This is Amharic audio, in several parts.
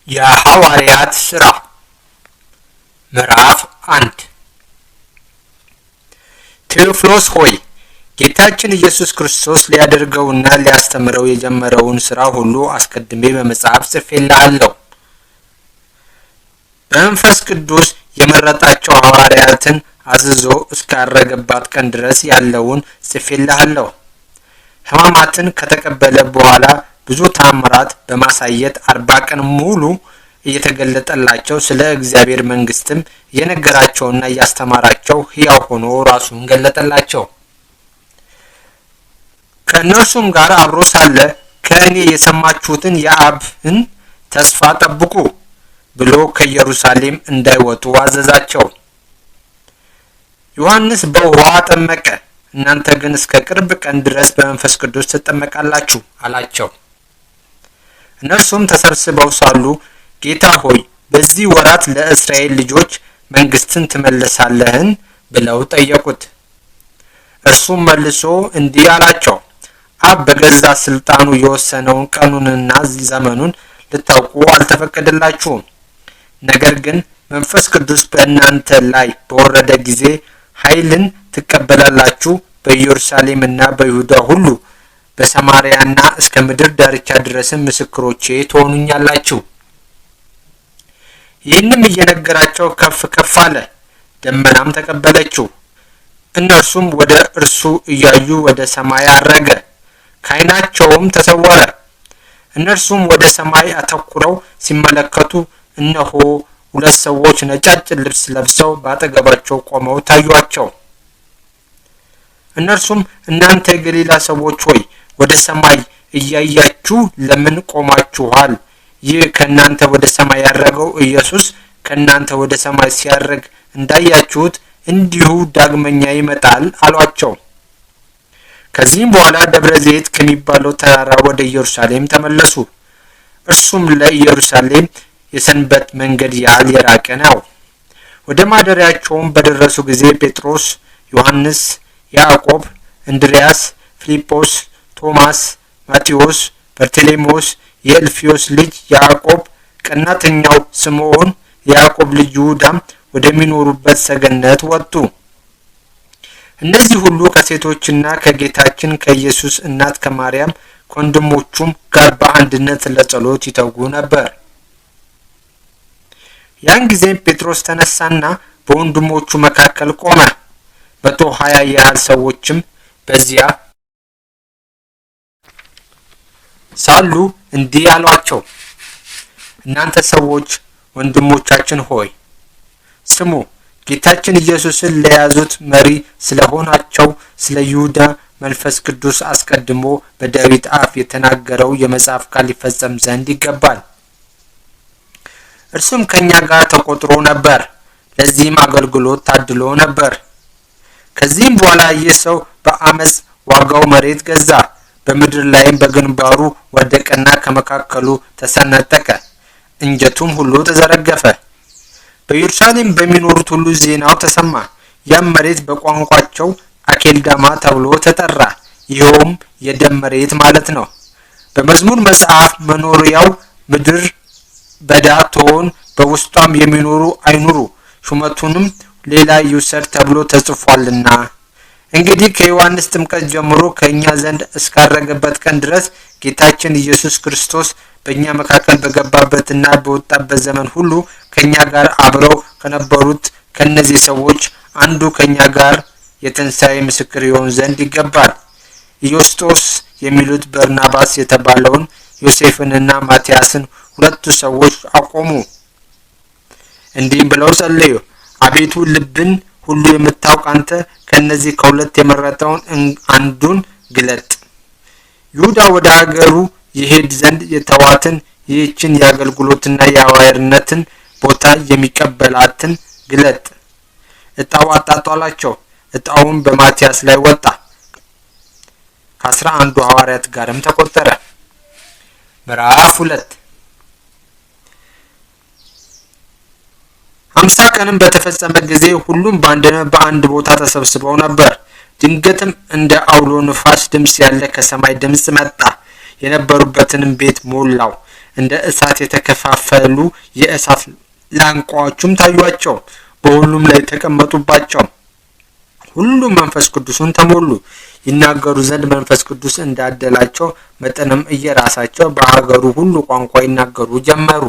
የሐዋርያት ሥራ ምዕራፍ 1 ቴዎፍሎስ ሆይ ጌታችን ኢየሱስ ክርስቶስ ሊያደርገውና ሊያስተምረው የጀመረውን ሥራ ሁሉ አስቀድሜ በመጽሐፍ ጽፌልሃለሁ። በመንፈስ ቅዱስ የመረጣቸው ሐዋርያትን አዝዞ እስካረገባት ቀን ድረስ ያለውን ጽፌልሃለሁ። ሕማማትን ከተቀበለ በኋላ ብዙ ተአምራት በማሳየት 40 ቀን ሙሉ እየተገለጠላቸው ስለ እግዚአብሔር መንግስትም እየነገራቸውና እያስተማራቸው ሕያው ሆኖ ራሱን ገለጠላቸው። ከእነርሱም ጋር አብሮ ሳለ ከእኔ የሰማችሁትን የአብን ተስፋ ጠብቁ ብሎ ከኢየሩሳሌም እንዳይወጡ አዘዛቸው። ዮሐንስ በውኃ አጠመቀ፣ እናንተ ግን እስከ ቅርብ ቀን ድረስ በመንፈስ ቅዱስ ትጠመቃላችሁ አላቸው። እነርሱም ተሰብስበው ሳሉ ጌታ ሆይ በዚህ ወራት ለእስራኤል ልጆች መንግስትን ትመልሳለህን ብለው ጠየቁት። እርሱም መልሶ እንዲህ አላቸው፣ አብ በገዛ ስልጣኑ የወሰነውን ቀኑንና ዘመኑን ልታውቁ አልተፈቀደላችሁም። ነገር ግን መንፈስ ቅዱስ በእናንተ ላይ በወረደ ጊዜ ኃይልን ትቀበላላችሁ፣ በኢየሩሳሌምና በይሁዳ ሁሉ በሰማርያና እስከ ምድር ዳርቻ ድረስም ምስክሮቼ ትሆኑኛላችሁ። ይህንም እየነገራቸው ከፍ ከፍ አለ፣ ደመናም ተቀበለችው። እነርሱም ወደ እርሱ እያዩ ወደ ሰማይ አረገ፣ ከዓይናቸውም ተሰወረ። እነርሱም ወደ ሰማይ አተኩረው ሲመለከቱ እነሆ 2 ሰዎች ነጫጭ ልብስ ለብሰው በአጠገባቸው ቆመው ታዩአቸው። እነርሱም እናንተ የገሊላ ሰዎች ሆይ ወደ ሰማይ እያያችሁ ለምን ቆማችኋል? ይህ ከእናንተ ወደ ሰማይ ያረገው ኢየሱስ ከእናንተ ወደ ሰማይ ሲያርግ እንዳያችሁት እንዲሁ ዳግመኛ ይመጣል አሏቸው። ከዚህም በኋላ ደብረ ዘይት ከሚባለው ተራራ ወደ ኢየሩሳሌም ተመለሱ። እርሱም ለኢየሩሳሌም የሰንበት መንገድ ያህል የራቀ ነው። ወደ ማደሪያቸውም በደረሱ ጊዜ ጴጥሮስ፣ ዮሐንስ፣ ያዕቆብ፣ እንድርያስ፣ ፊልጶስ፣ ቶማስ፣ ማቴዎስ፣ በርቴሌሜዎስ፣ የእልፍዮስ ልጅ ያዕቆብ፣ ቀናተኛው ስምዖን፣ የያዕቆብ ልጅ ይሁዳም ወደሚኖሩበት ሰገነት ወጡ። እነዚህ ሁሉ ከሴቶችና ከጌታችን ከኢየሱስ እናት ከማርያም ከወንድሞቹም ጋር በአንድነት ለጸሎት ይተጉ ነበር። ያን ጊዜም ጴጥሮስ ተነሳና በወንድሞቹ መካከል ቆመ። 120 ያህል ሰዎችም በዚያ ሳሉ እንዲህ አሏቸው፣ እናንተ ሰዎች ወንድሞቻችን ሆይ ስሙ። ጌታችን ኢየሱስን ለያዙት መሪ ስለሆናቸው ስለ ይሁዳ መንፈስ ቅዱስ አስቀድሞ በዳዊት አፍ የተናገረው የመጽሐፍ ቃል ሊፈጸም ዘንድ ይገባል። እርሱም ከኛ ጋር ተቆጥሮ ነበር፣ ለዚህም አገልግሎት ታድሎ ነበር። ከዚህም በኋላ ይህ ሰው በአመፅ ዋጋው መሬት ገዛ፣ በምድር ላይም በግንባሩ ወደቀና ከመካከሉ ተሰነጠቀ፣ እንጀቱም ሁሉ ተዘረገፈ። በኢየሩሳሌም በሚኖሩት ሁሉ ዜናው ተሰማ። ያም መሬት በቋንቋቸው አኬልዳማ ተብሎ ተጠራ፣ ይኸውም የደም መሬት ማለት ነው። በመዝሙር መጽሐፍ መኖሪያው ምድር በዳ ትሆን፣ በውስጧም የሚኖሩ አይኑሩ፣ ሹመቱንም ሌላ ይውሰድ ተብሎ ተጽፏልና። እንግዲህ ከዮሐንስ ጥምቀት ጀምሮ ከእኛ ዘንድ እስካረገበት ቀን ድረስ ጌታችን ኢየሱስ ክርስቶስ በእኛ መካከል በገባበትና በወጣበት ዘመን ሁሉ ከእኛ ጋር አብረው ከነበሩት ከእነዚህ ሰዎች አንዱ ከእኛ ጋር የትንሣኤ ምስክር ይሆን ዘንድ ይገባል። ኢዮስጦስ የሚሉት በርናባስ የተባለውን ዮሴፍንና ማቲያስን 2 ሰዎች አቆሙ። እንዲህም ብለው ጸለዩ፣ አቤቱ ልብን ሁሉ የምታውቅ አንተ ከነዚህ ከ2 የመረጠውን አንዱን ግለጥ። ይሁዳ ወደ ሀገሩ ይሄድ ዘንድ የተዋትን ይህችን የአገልግሎትና የሐዋርያነትን ቦታ የሚቀበላትን ግለጥ። ዕጣው አጣጣላቸው። ዕጣውም በማቲያስ ላይ ወጣ፣ ከ11 ሐዋርያት ጋርም ተቆጠረ። ምዕራፍ 2 50 ቀንም በተፈጸመ ጊዜ ሁሉም በአንድ ቦታ ተሰብስበው ነበር። ድንገትም እንደ አውሎ ንፋስ ድምፅ ያለ ከሰማይ ድምፅ መጣ፣ የነበሩበትንም ቤት ሞላው። እንደ እሳት የተከፋፈሉ የእሳት ላንቋዎችም ታዩአቸው፣ በሁሉም ላይ ተቀመጡባቸው። ሁሉም መንፈስ ቅዱስን ተሞሉ፣ ይናገሩ ዘንድ መንፈስ ቅዱስ እንዳደላቸው መጠንም እየራሳቸው በሀገሩ ሁሉ ቋንቋ ይናገሩ ጀመሩ።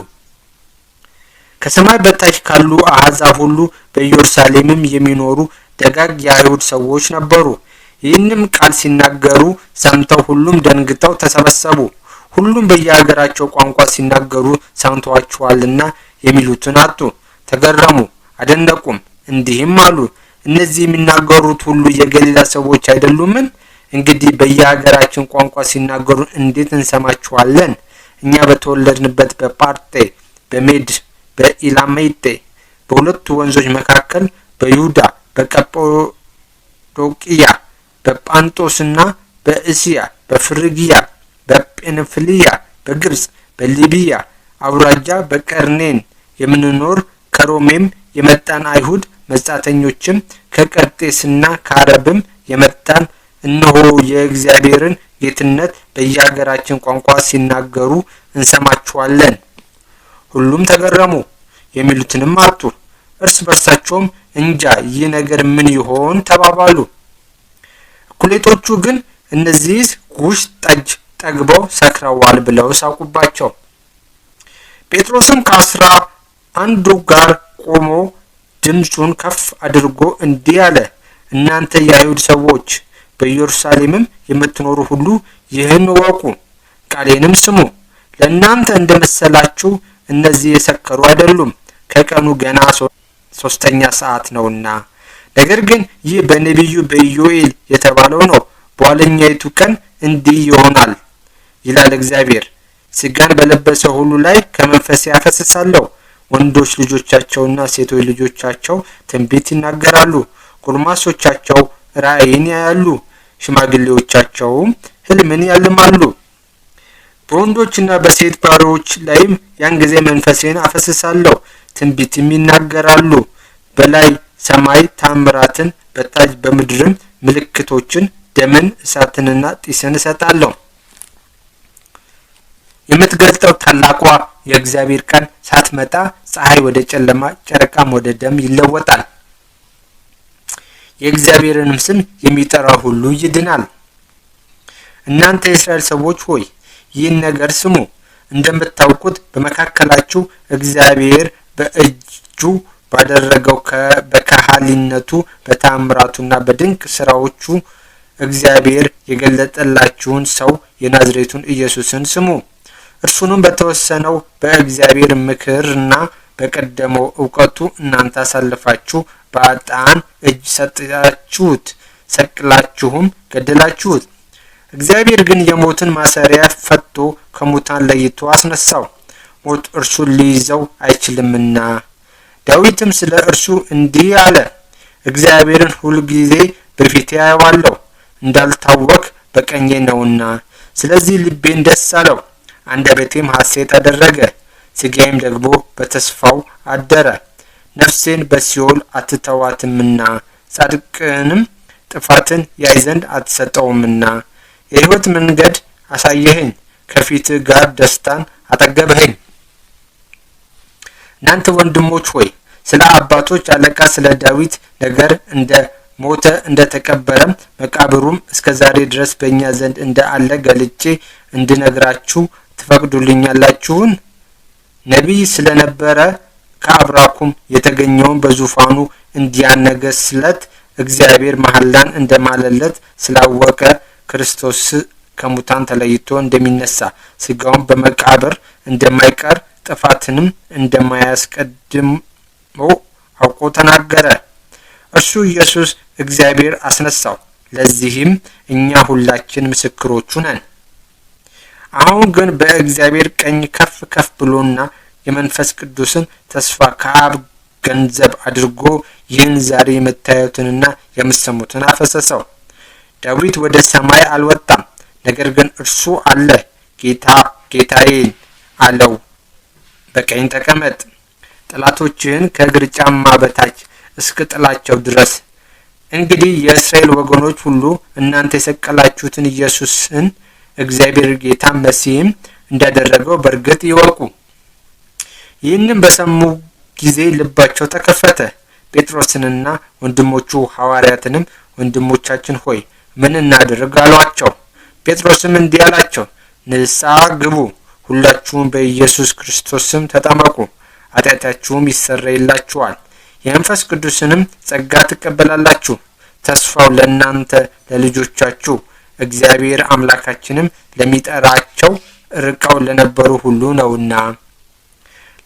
ከሰማይ በታች ካሉ አሕዛብ ሁሉ በኢየሩሳሌምም የሚኖሩ ደጋግ የአይሁድ ሰዎች ነበሩ። ይህንም ቃል ሲናገሩ ሰምተው ሁሉም ደንግጠው ተሰበሰቡ። ሁሉም በየሀገራቸው ቋንቋ ሲናገሩ ሰምተዋቸዋልና የሚሉትን አጡ፣ ተገረሙ፣ አደነቁም። እንዲህም አሉ፣ እነዚህ የሚናገሩት ሁሉ የገሊላ ሰዎች አይደሉምን? እንግዲህ በየሀገራችን ቋንቋ ሲናገሩ እንዴት እንሰማቸዋለን? እኛ በተወለድንበት በጳርጤ፣ በሜድ፣ በኢላሜጤ በሁለቱ ወንዞች መካከል በይሁዳ፣ በቀጶዶቅያ፣ በጳንጦስና በእስያ፣ በፍርግያ፣ በጵንፍልያ፣ በግብጽ፣ በሊቢያ አውራጃ፣ በቀርኔን የምንኖር ከሮሜም የመጣን አይሁድ መጻተኞችም ከቀርጤስና ከአረብም የመጣን እነሆ የእግዚአብሔርን ጌትነት በየሀገራችን ቋንቋ ሲናገሩ እንሰማቸዋለን። ሁሉም ተገረሙ፣ የሚሉትንም አጡ። እርስ በርሳቸውም እንጃ ይህ ነገር ምን ይሆን ተባባሉ። እኩሌቶቹ ግን እነዚህ ጉሽ ጠጅ ጠግበው ሰክረዋል ብለው ሳቁባቸው። ጴጥሮስም ከአስራ አንዱ ጋር ቆሞ ድምፁን ከፍ አድርጎ እንዲህ አለ፣ እናንተ የአይሁድ ሰዎች በኢየሩሳሌምም የምትኖሩ ሁሉ ይህን እወቁ፣ ቃሌንም ስሙ። ለእናንተ እንደመሰላችሁ እነዚህ የሰከሩ አይደሉም፣ ከቀኑ ገና ሶስተኛ ሰዓት ነውና። ነገር ግን ይህ በነቢዩ በኢዮኤል የተባለው ነው። በኋለኛይቱ ቀን እንዲህ ይሆናል ይላል እግዚአብሔር፣ ሥጋን በለበሰ ሁሉ ላይ ከመንፈሴ አፈስሳለሁ። ወንዶች ልጆቻቸውና ሴቶች ልጆቻቸው ትንቢት ይናገራሉ፣ ጎልማሶቻቸው ራእይን ያያሉ፣ ሽማግሌዎቻቸውም ሕልምን ያልማሉ። በወንዶችና በሴት ባሪያዎች ላይም ያን ጊዜ መንፈሴን አፈስሳለሁ፣ ትንቢትም ይናገራሉ። በላይ ሰማይ ታምራትን፣ በታች በምድርም ምልክቶችን፣ ደምን፣ እሳትንና ጢስን እሰጣለሁ። የምትገልጠው ታላቋ የእግዚአብሔር ቀን ሳትመጣ ፀሐይ ወደ ጨለማ፣ ጨረቃም ወደ ደም ይለወጣል። የእግዚአብሔርንም ስም የሚጠራ ሁሉ ይድናል። እናንተ የእስራኤል ሰዎች ሆይ ይህን ነገር ስሙ። እንደምታውቁት በመካከላችሁ እግዚአብሔር በእጁ ባደረገው በካህሊነቱ በተአምራቱና በድንቅ ስራዎቹ እግዚአብሔር የገለጠላችሁን ሰው የናዝሬቱን ኢየሱስን ስሙ። እርሱንም በተወሰነው በእግዚአብሔር ምክርና በቀደመው እውቀቱ እናንተ አሳልፋችሁ በኃጥአን እጅ ሰጣችሁት፣ ሰቅላችሁም ገደላችሁት። እግዚአብሔር ግን የሞትን ማሰሪያ ፈቶ ከሙታን ለይቶ አስነሳው፣ ሞት እርሱን ሊይዘው አይችልምና። ዳዊትም ስለ እርሱ እንዲህ አለ፣ እግዚአብሔርን ሁልጊዜ በፊቴ አየዋለሁ፣ እንዳልታወክ በቀኜ ነውና። ስለዚህ ልቤን ደስ አለው፣ አንደበቴም ሐሴት አደረገ፣ ሥጋዬም ደግሞ በተስፋው አደረ። ነፍሴን በሲኦል አትተዋትምና፣ ጻድቅንም ጥፋትን ያይ ዘንድ አትሰጠውምና። የሕይወት መንገድ አሳየኸኝ፣ ከፊትህ ጋር ደስታን አጠገብኸኝ። እናንተ ወንድሞች ሆይ ስለ አባቶች አለቃ ስለ ዳዊት ነገር እንደ ሞተ እንደ ተቀበረም መቃብሩም እስከ ዛሬ ድረስ በእኛ ዘንድ እንደ አለ ገልጬ እንድነግራችሁ ትፈቅዱልኛላችሁን? ነቢይ ስለነበረ ከአብራኩም የተገኘውን በዙፋኑ እንዲያነገስለት እግዚአብሔር መሐላን እንደማለለት ስላወቀ ክርስቶስ ከሙታን ተለይቶ እንደሚነሳ ሥጋውን በመቃብር እንደማይቀር ጥፋትንም እንደማያስቀድመው አውቆ ተናገረ። እርሱ ኢየሱስ እግዚአብሔር አስነሳው፣ ለዚህም እኛ ሁላችን ምስክሮቹ ነን። አሁን ግን በእግዚአብሔር ቀኝ ከፍ ከፍ ብሎና የመንፈስ ቅዱስን ተስፋ ከአብ ገንዘብ አድርጎ ይህን ዛሬ የምታዩትንና የምትሰሙትን አፈሰሰው። ዳዊት ወደ ሰማይ አልወጣም፣ ነገር ግን እርሱ አለ፣ ጌታዬን አለው፣ በቀኝ ተቀመጥ፣ ጠላቶችህን ከእግር ጫማ በታች እስክጥላቸው ድረስ። እንግዲህ የእስራኤል ወገኖች ሁሉ እናንተ የሰቀላችሁትን ኢየሱስን እግዚአብሔር ጌታ መሲህም እንዳደረገው በእርግጥ ይወቁ። ይህንን በሰሙ ጊዜ ልባቸው ተከፈተ። ጴጥሮስንና ወንድሞቹ ሐዋርያትንም ወንድሞቻችን ሆይ ምን እናድርግ አሏቸው። ጴጥሮስም እንዲህ አላቸው፣ ንስሐ ግቡ፣ ሁላችሁም በኢየሱስ ክርስቶስ ስም ተጠመቁ፣ ኃጢአታችሁም ይሰረይላችኋል፣ የመንፈስ ቅዱስንም ጸጋ ትቀበላላችሁ። ተስፋው ለእናንተ ለልጆቻችሁ፣ እግዚአብሔር አምላካችንም ለሚጠራቸው ርቀው ለነበሩ ሁሉ ነውና።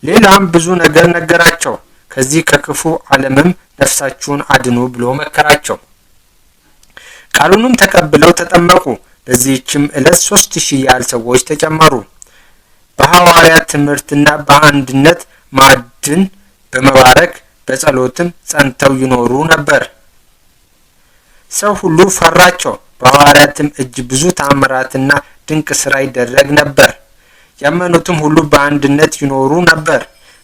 ሌላም ብዙ ነገር ነገራቸው። ከዚህ ከክፉ ዓለምም ነፍሳችሁን አድኑ ብሎ መከራቸው። ቃሉንም ተቀብለው ተጠመቁ። በዚህችም ዕለት 3000 ያህል ሰዎች ተጨመሩ። በሐዋርያት ትምህርትና በአንድነት ማዕድን በመባረክ በጸሎትም ጸንተው ይኖሩ ነበር። ሰው ሁሉ ፈራቸው። በሐዋርያትም እጅ ብዙ ተአምራትና ድንቅ ሥራ ይደረግ ነበር። ያመኑትም ሁሉ በአንድነት ይኖሩ ነበር።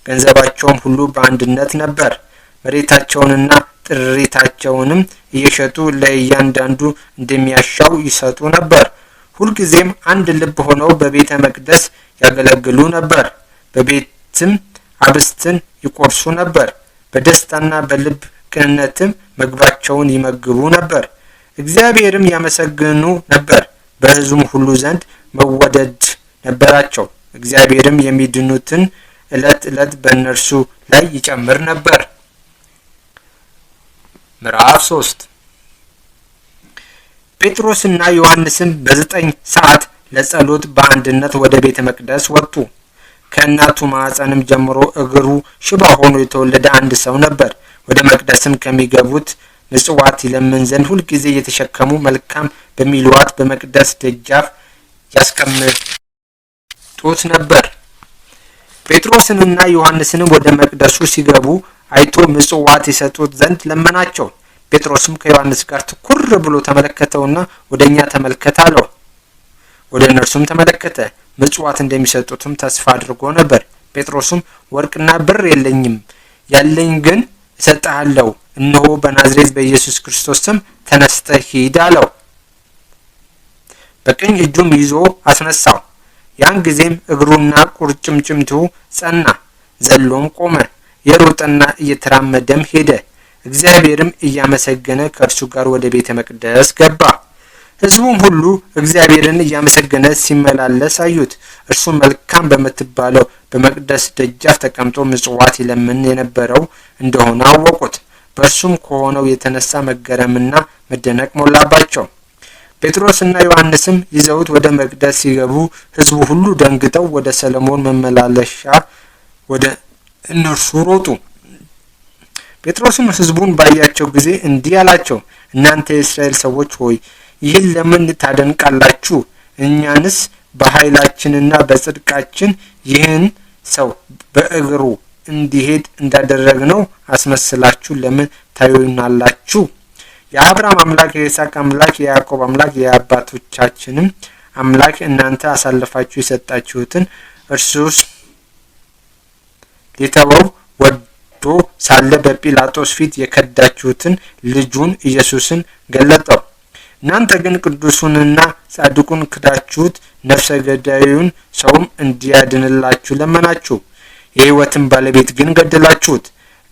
ገንዘባቸውም ሁሉ በአንድነት ነበር። መሬታቸውንና ጥሪታቸውንም እየሸጡ ለእያንዳንዱ እንደሚያሻው ይሰጡ ነበር። ሁልጊዜም አንድ ልብ ሆነው በቤተ መቅደስ ያገለግሉ ነበር። በቤትም አብስትን ይቆርሱ ነበር። በደስታና በልብ ቅንነትም ምግባቸውን ይመግቡ ነበር። እግዚአብሔርም ያመሰግኑ ነበር። በሕዝቡም ሁሉ ዘንድ መወደድ ነበራቸው። እግዚአብሔርም የሚድኑትን ዕለት ዕለት በእነርሱ ላይ ይጨምር ነበር። ምዕራፍ 3 ጴጥሮስና ዮሐንስም በ9 ሰዓት ለጸሎት በአንድነት ወደ ቤተ መቅደስ ወጡ። ከእናቱ ማኅፀንም ጀምሮ እግሩ ሽባ ሆኖ የተወለደ አንድ ሰው ነበር። ወደ መቅደስም ከሚገቡት ምጽዋት ይለምን ዘንድ ሁልጊዜ የተሸከሙ መልካም በሚሏት በመቅደስ ደጃፍ ያስቀምጡት ነበር። ጴጥሮስንና ዮሐንስንም ወደ መቅደሱ ሲገቡ አይቶ ምጽዋት ይሰጡት ዘንድ ለመናቸው። ጴጥሮስም ከዮሐንስ ጋር ትኩር ብሎ ተመለከተውና ወደኛ ተመልከት አለው። ወደ እነርሱም ተመለከተ። ምጽዋት እንደሚሰጡትም ተስፋ አድርጎ ነበር። ጴጥሮስም ወርቅና ብር የለኝም፣ ያለኝ ግን እሰጥሃለሁ። እነሆ በናዝሬት በኢየሱስ ክርስቶስ ስም ተነስተህ ሂድ አለው። በቀኝ እጁም ይዞ አስነሳው። ያን ጊዜም እግሩና ቁርጭምጭሚቱ ጸና፣ ዘሎም ቆመ። የሮጠና እየተራመደም ሄደ። እግዚአብሔርም እያመሰገነ ከእርሱ ጋር ወደ ቤተ መቅደስ ገባ። ሕዝቡም ሁሉ እግዚአብሔርን እያመሰገነ ሲመላለስ አዩት። እርሱ መልካም በምትባለው በመቅደስ ደጃፍ ተቀምጦ ምጽዋት ይለምን የነበረው እንደሆነ አወቁት። በእርሱም ከሆነው የተነሳ መገረምና መደነቅ ሞላባቸው። ጴጥሮስና ዮሐንስም ይዘውት ወደ መቅደስ ሲገቡ ሕዝቡ ሁሉ ደንግጠው ወደ ሰለሞን መመላለሻ ወደ እነርሱ ሮጡ። ጴጥሮስም ሕዝቡን ባያቸው ጊዜ እንዲህ አላቸው፣ እናንተ የእስራኤል ሰዎች ሆይ ይህን ለምን ታደንቃላችሁ? እኛንስ በኃይላችንና በጽድቃችን ይህን ሰው በእግሩ እንዲሄድ እንዳደረግነው አስመስላችሁ ለምን ታዩናላችሁ? የአብርሃም አምላክ የይስሐቅ አምላክ የያዕቆብ አምላክ የአባቶቻችንም አምላክ እናንተ አሳልፋችሁ የሰጣችሁትን እርሱስ ሊተወው ወዶ ሳለ በጲላጦስ ፊት የከዳችሁትን ልጁን ኢየሱስን ገለጠው። እናንተ ግን ቅዱሱንና ጻድቁን ክዳችሁት፣ ነፍሰ ገዳዩን ሰውም እንዲያድንላችሁ ለመናችሁ። የሕይወትን ባለቤት ግን ገደላችሁት።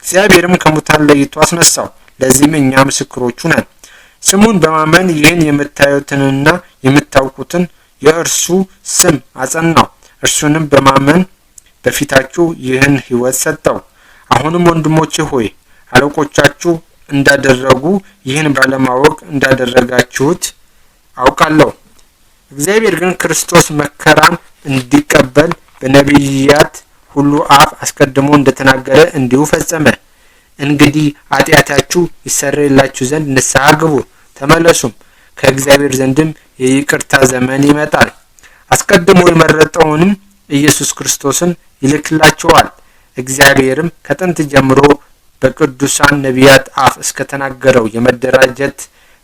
እግዚአብሔርም ከሙታን ለይቶ አስነሳው። ለዚህም እኛ ምስክሮቹ ነን። ስሙን በማመን ይህን የምታዩትንና የምታውቁትን የእርሱ ስም አጸናው። እርሱንም በማመን በፊታችሁ ይህን ሕይወት ሰጠው። አሁንም ወንድሞቼ ሆይ አለቆቻችሁ እንዳደረጉ ይህን ባለማወቅ እንዳደረጋችሁት አውቃለሁ። እግዚአብሔር ግን ክርስቶስ መከራን እንዲቀበል በነቢያት ሁሉ አፍ አስቀድሞ እንደተናገረ እንዲሁ ፈጸመ። እንግዲህ ኃጢአታችሁ ይሰረይላችሁ ዘንድ ንስሐ ግቡ፣ ተመለሱም፣ ከእግዚአብሔር ዘንድም የይቅርታ ዘመን ይመጣል። አስቀድሞ የመረጠውንም ኢየሱስ ክርስቶስን ይልክላችኋል። እግዚአብሔርም ከጥንት ጀምሮ በቅዱሳን ነቢያት አፍ እስከተናገረው የመደራጀት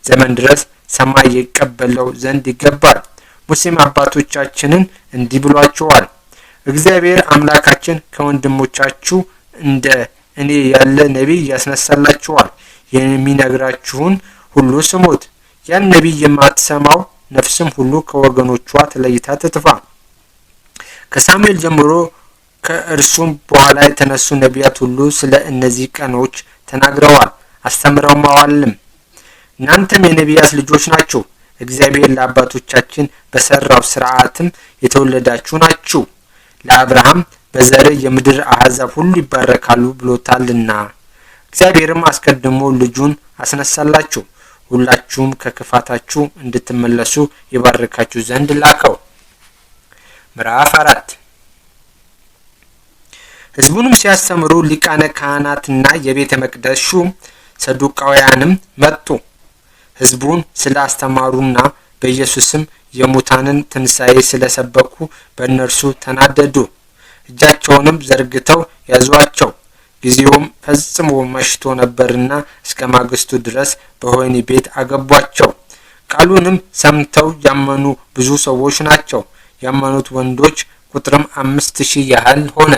ዘመን ድረስ ሰማይ ይቀበለው ዘንድ ይገባል። ሙሴም አባቶቻችንን እንዲህ ብሏቸዋል፣ እግዚአብሔር አምላካችን ከወንድሞቻችሁ እንደ እኔ ያለ ነቢይ ያስነሳላችኋል። የሚነግራችሁን ሁሉ ስሙት። ያን ነቢይ የማትሰማው ነፍስም ሁሉ ከወገኖቿ ተለይታ ትጥፋ። ከሳሙኤል ጀምሮ ከእርሱም በኋላ የተነሱ ነቢያት ሁሉ ስለ እነዚህ ቀኖች ተናግረዋል አስተምረውማልም። እናንተም የነቢያት ልጆች ናችሁ፣ እግዚአብሔር ለአባቶቻችን በሰራው ሥርዓትም የተወለዳችሁ ናችሁ። ለአብርሃም በዘርህ የምድር አሕዛብ ሁሉ ይባረካሉ ብሎታልና። እግዚአብሔርም አስቀድሞ ልጁን አስነሳላችሁ፣ ሁላችሁም ከክፋታችሁ እንድትመለሱ ይባርካችሁ ዘንድ ላከው። ምዕራፍ 4 ሕዝቡንም ሲያስተምሩ ሊቃነ ካህናትና የቤተ መቅደስ ሹም ሰዱቃውያንም መጡ። ሕዝቡን ስለ አስተማሩና በኢየሱስም የሙታንን ትንሣኤ ስለ ሰበኩ በእነርሱ ተናደዱ። እጃቸውንም ዘርግተው ያዟቸው። ጊዜውም ፈጽሞ መሽቶ ነበርና እስከ ማግስቱ ድረስ በወህኒ ቤት አገቧቸው። ቃሉንም ሰምተው ያመኑ ብዙ ሰዎች ናቸው። ያመኑት ወንዶች ቁጥርም 5000 ያህል ሆነ።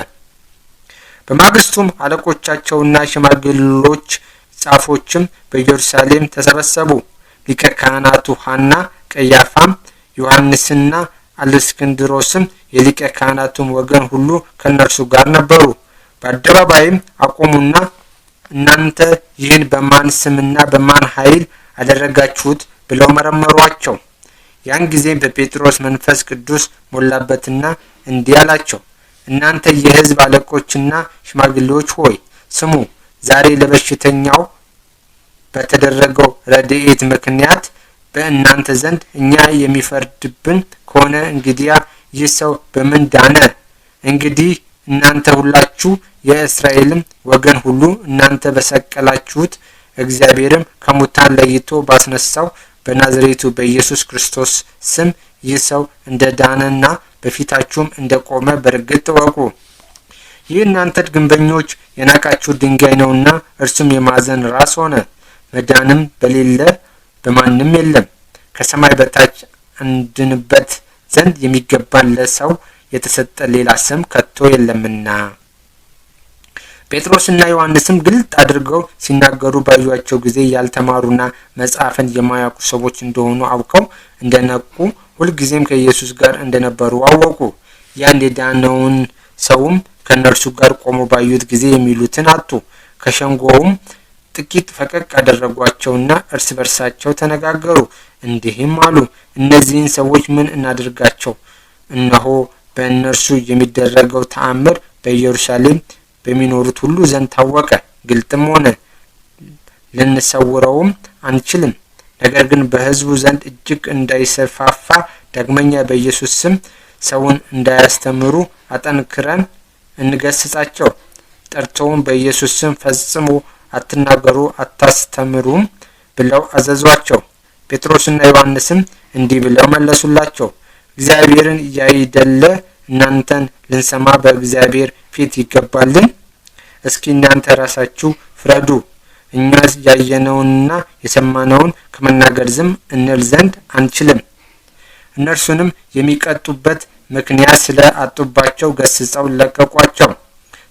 በማግስቱም አለቆቻቸውና ሽማግሌዎች ጻፎችም በኢየሩሳሌም ተሰበሰቡ። ሊቀ ካህናቱ ሐና፣ ቀያፋም፣ ዮሐንስና አልእስክንድሮስም የሊቀ ካህናቱም ወገን ሁሉ ከእነርሱ ጋር ነበሩ። በአደባባይም አቆሙና እናንተ ይህን በማን ስምና በማን ኃይል አደረጋችሁት ብለው መረመሯቸው። ያን ጊዜም በጴጥሮስ መንፈስ ቅዱስ ሞላበትና እንዲህ አላቸው፣ እናንተ የሕዝብ አለቆችና ሽማግሌዎች ሆይ ስሙ። ዛሬ ለበሽተኛው በተደረገው ረድኤት ምክንያት በእናንተ ዘንድ እኛ የሚፈርድብን ከሆነ እንግዲያ ይህ ሰው በምን ዳነ? እንግዲህ እናንተ ሁላችሁ የእስራኤልም ወገን ሁሉ እናንተ በሰቀላችሁት እግዚአብሔርም ከሙታን ለይቶ ባስነሳው በናዝሬቱ በኢየሱስ ክርስቶስ ስም ይህ ሰው እንደ ዳነና በፊታችሁም እንደ ቆመ በእርግጥ እወቁ። ይህ እናንተ ግንበኞች የናቃችሁ ድንጋይ ነውና እርሱም የማዕዘን ራስ ሆነ። መዳንም በሌለ በማንም የለም፣ ከሰማይ በታች እንድንበት ዘንድ የሚገባን ለሰው የተሰጠ ሌላ ስም ከቶ የለምና። ጴጥሮስና ዮሐንስም ግልጥ አድርገው ሲናገሩ ባዩአቸው ጊዜ ያልተማሩና መጽሐፍን የማያውቁ ሰዎች እንደሆኑ አውቀው እንደነቁ ሁልጊዜም ከኢየሱስ ጋር እንደነበሩ አወቁ። ያን የዳነውን ሰውም ከእነርሱ ጋር ቆሞ ባዩት ጊዜ የሚሉትን አጡ። ከሸንጎውም ጥቂት ፈቀቅ አደረጓቸውና እርስ በርሳቸው ተነጋገሩ፣ እንዲህም አሉ፣ እነዚህን ሰዎች ምን እናድርጋቸው? እነሆ በእነርሱ የሚደረገው ተአምር በኢየሩሳሌም በሚኖሩት ሁሉ ዘንድ ታወቀ፣ ግልጥም ሆነ፣ ልንሰውረውም አንችልም። ነገር ግን በሕዝቡ ዘንድ እጅግ እንዳይሰፋፋ ዳግመኛ በኢየሱስ ስም ሰውን እንዳያስተምሩ አጠንክረን እንገስጻቸው። ጠርተውም በኢየሱስ ስም ፈጽሞ አትናገሩ አታስተምሩም ብለው አዘዟቸው። ጴጥሮስና ዮሐንስም እንዲህ ብለው መለሱላቸው፣ እግዚአብሔርን ያይደለ እናንተን ልንሰማ በእግዚአብሔር ፊት ይገባልን? እስኪ እናንተ ራሳችሁ ፍረዱ። እኛ ያየነውንና የሰማነውን ከመናገር ዝም እንል ዘንድ አንችልም። እነርሱንም የሚቀጡበት ምክንያት ስለ አጡባቸው ገስጸው ለቀቋቸው።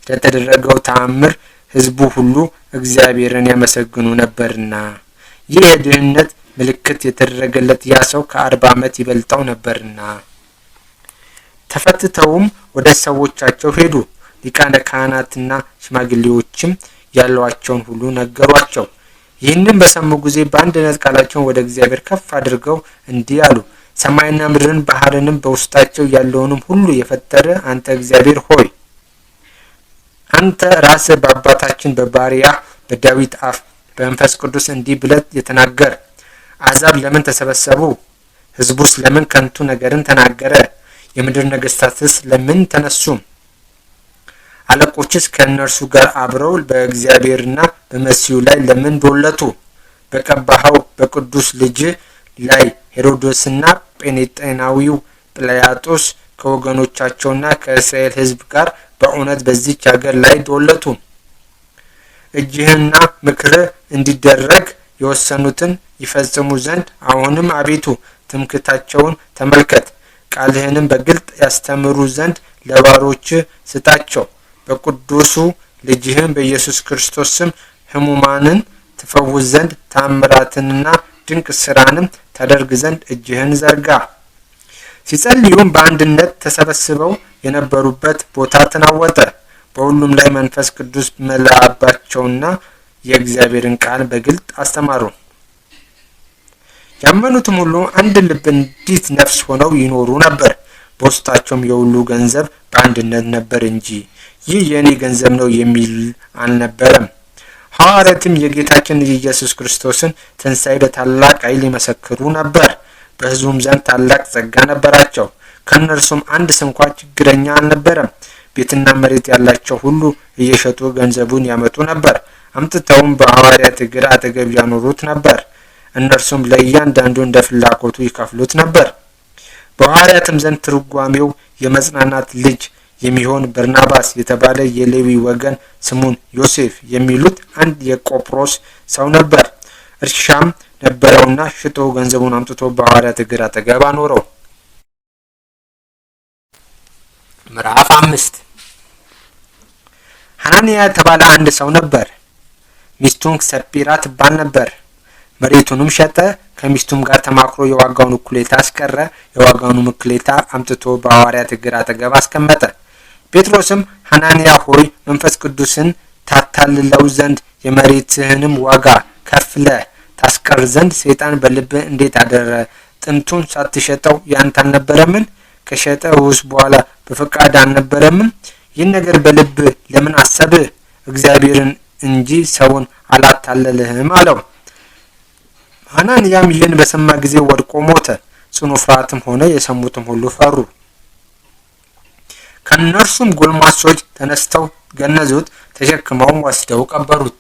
ስለተደረገው ተአምር ሕዝቡ ሁሉ እግዚአብሔርን ያመሰግኑ ነበርና። ይህ የድህነት ምልክት የተደረገለት ያ ሰው ከ40 ዓመት ይበልጠው ነበርና። ተፈትተውም ወደ ሰዎቻቸው ሄዱ። ሊቃነ ካህናትና ሽማግሌዎችም ያሏቸውን ሁሉ ነገሯቸው። ይህንን በሰሙ ጊዜ በአንድነት ቃላቸውን ወደ እግዚአብሔር ከፍ አድርገው እንዲህ አሉ፣ ሰማይና ምድርን ባህርንም በውስጣቸው ያለውንም ሁሉ የፈጠረ አንተ እግዚአብሔር ሆይ፣ አንተ ራስህ በአባታችን በባሪያህ በዳዊት አፍ በመንፈስ ቅዱስ እንዲህ ብለህ የተናገር፣ አሕዛብ ለምን ተሰበሰቡ? ሕዝቡስ ለምን ከንቱ ነገርን ተናገረ? የምድር ነገስታትስ ለምን ተነሱ? አለቆችስ ከእነርሱ ጋር አብረው በእግዚአብሔርና በመሲሁ ላይ ለምን ዶለቱ? በቀባኸው በቅዱስ ልጅ ላይ ሄሮድስና ጴንጤናዊው ጲላጦስ ከወገኖቻቸውና ከእስራኤል ሕዝብ ጋር በእውነት በዚች ሀገር ላይ ዶለቱ። እጅህና ምክርህ እንዲደረግ የወሰኑትን ይፈጽሙ ዘንድ አሁንም አቤቱ ትምክህታቸውን ተመልከት፣ ቃልህንም በግልጥ ያስተምሩ ዘንድ ለባሮች ስጣቸው። በቅዱሱ ልጅህም በኢየሱስ ክርስቶስ ስም ሕሙማንን ትፈውስ ዘንድ ተአምራትንና ድንቅ ስራንም ታደርግ ዘንድ እጅህን ዘርጋ። ሲጸልዩም በአንድነት ተሰብስበው የነበሩበት ቦታ ተናወጠ። በሁሉም ላይ መንፈስ ቅዱስ መላባቸውና የእግዚአብሔርን ቃል በግልጥ አስተማሩ። ያመኑትም ሁሉ አንድ ልብ አንዲት ነፍስ ሆነው ይኖሩ ነበር። በውስጣቸውም የሁሉ ገንዘብ በአንድነት ነበር እንጂ ይህ የኔ ገንዘብ ነው የሚል አልነበረም። ሐዋርያትም የጌታችን የኢየሱስ ክርስቶስን ትንሣኤ በታላቅ ኃይል ይመሰክሩ ነበር። በሕዝቡም ዘንድ ታላቅ ጸጋ ነበራቸው። ከእነርሱም አንድ ስንኳ ችግረኛ አልነበረም። ቤትና መሬት ያላቸው ሁሉ እየሸጡ ገንዘቡን ያመጡ ነበር። አምጥተውም በሐዋርያት እግር አጠገብ ያኖሩት ነበር። እነርሱም ለእያንዳንዱ እንደ ፍላጎቱ ይከፍሉት ነበር። በሐዋርያትም ዘንድ ትርጓሜው የመጽናናት ልጅ የሚሆን በርናባስ የተባለ የሌዊ ወገን ስሙን ዮሴፍ የሚሉት አንድ የቆጵሮስ ሰው ነበር። እርሻም ነበረውና ሽጦ ገንዘቡን አምጥቶ በሐዋርያት እግር አጠገብ አኖረው። ምዕራፍ 5 ሐናንያ የተባለ አንድ ሰው ነበር። ሚስቱም ሰጲራ ትባል ነበር። መሬቱንም ሸጠ። ከሚስቱም ጋር ተማክሮ የዋጋውን እኩሌታ አስቀረ። የዋጋውን እኩሌታ አምጥቶ በሐዋርያት እግር አጠገብ አስቀመጠ። ጴጥሮስም ሐናንያ ሆይ መንፈስ ቅዱስን ታታልለው ዘንድ የመሬትህንም ዋጋ ከፍለህ ታስቀር ዘንድ ሰይጣን በልብህ እንዴት አደረ? ጥንቱን ሳትሸጠው ያንተ አልነበረምን? ከሸጠውስ በኋላ በፈቃድ አልነበረምን? ይህን ነገር በልብህ ለምን አሰብህ? እግዚአብሔርን እንጂ ሰውን አላታለልህም አለው። ሐናንያም ይህን በሰማ ጊዜ ወድቆ ሞተ። ጽኑ ፍርሃትም ሆነ። የሰሙትም ሁሉ ፈሩ። ከእነርሱም ጎልማሶች ተነስተው ገነዙት፣ ተሸክመውም ወስደው ቀበሩት።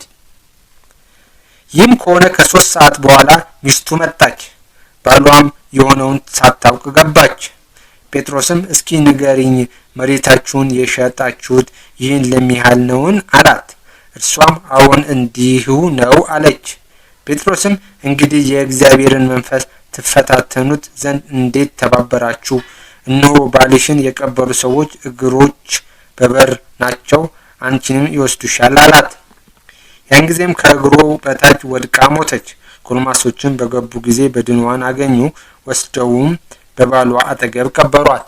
ይህም ከሆነ ከ3 ሰዓት በኋላ ሚስቱ መጣች። ባሏም የሆነውን ሳታውቅ ገባች። ጴጥሮስም እስኪ ንገሪኝ፣ መሬታችሁን የሸጣችሁት ይህን ለሚያህል ነውን? አላት። እርሷም አዎን እንዲሁ ነው አለች። ጴጥሮስም እንግዲህ የእግዚአብሔርን መንፈስ ትፈታተኑት ዘንድ እንዴት ተባበራችሁ? እነሆ ባልሽን የቀበሩ ሰዎች እግሮች በበር ናቸው፣ አንቺንም ይወስዱሻል አላት። ያን ጊዜም ከእግሩ በታች ወድቃ ሞተች። ጎልማሶችም በገቡ ጊዜ በድንዋን አገኙ፣ ወስደውም በባሏ አጠገብ ቀበሯት።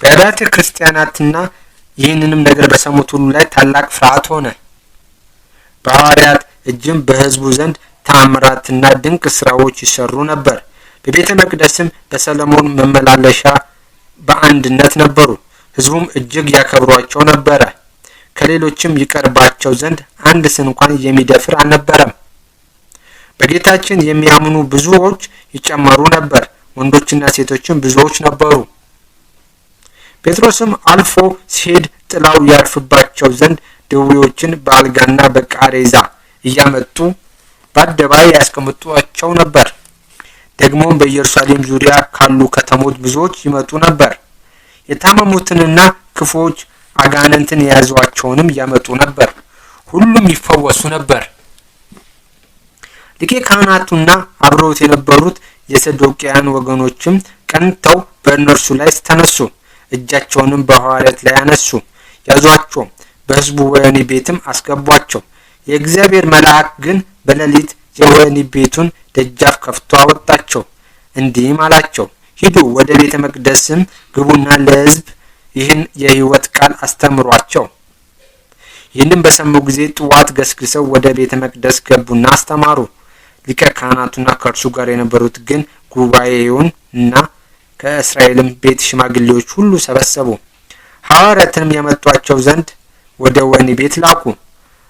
በአብያተ ክርስቲያናትና ይህንንም ነገር በሰሙት ሁሉ ላይ ታላቅ ፍርሃት ሆነ። በሐዋርያት እጅም በሕዝቡ ዘንድ ተአምራትና ድንቅ ስራዎች ይሰሩ ነበር። በቤተ መቅደስም በሰለሞን መመላለሻ በአንድነት ነበሩ። ሕዝቡም እጅግ ያከብሯቸው ነበረ። ከሌሎችም ይቀርባቸው ዘንድ አንድ ስንኳን የሚደፍር አልነበረም። በጌታችን የሚያምኑ ብዙዎች ይጨመሩ ነበር። ወንዶችና ሴቶችም ብዙዎች ነበሩ። ጴጥሮስም አልፎ ሲሄድ ጥላው ያርፍባቸው ዘንድ ድውዮችን በአልጋና በቃሬዛ እያመጡ በአደባባይ ያስቀምጧቸው ነበር። ደግሞም በኢየሩሳሌም ዙሪያ ካሉ ከተሞች ብዙዎች ይመጡ ነበር። የታመሙትንና ክፉዎች አጋንንትን የያዟቸውንም ያመጡ ነበር። ሁሉም ይፈወሱ ነበር። ሊቀ ካህናቱና አብረውት የነበሩት የሰዶቅያን ወገኖችም ቀንተው በእነርሱ ላይ ተነሱ። እጃቸውንም በሐዋርያት ላይ አነሱ፣ ያዟቸው፣ በሕዝቡ ወህኒ ቤትም አስገቧቸው። የእግዚአብሔር መልአክ ግን በሌሊት የወህኒ ቤቱን ደጃፍ ከፍቶ አወጣቸው። እንዲህም አላቸው፣ ሂዱ፣ ወደ ቤተ መቅደስም ግቡና ለሕዝብ ይህን የሕይወት ቃል አስተምሯቸው። ይህንም በሰሙ ጊዜ ጥዋት ገስግሰው ወደ ቤተ መቅደስ ገቡና አስተማሩ። ሊቀ ካህናቱና ከእርሱ ጋር የነበሩት ግን ጉባኤውን እና ከእስራኤልም ቤት ሽማግሌዎች ሁሉ ሰበሰቡ። ሐዋርያትንም ያመጧቸው ዘንድ ወደ ወህኒ ቤት ላኩ።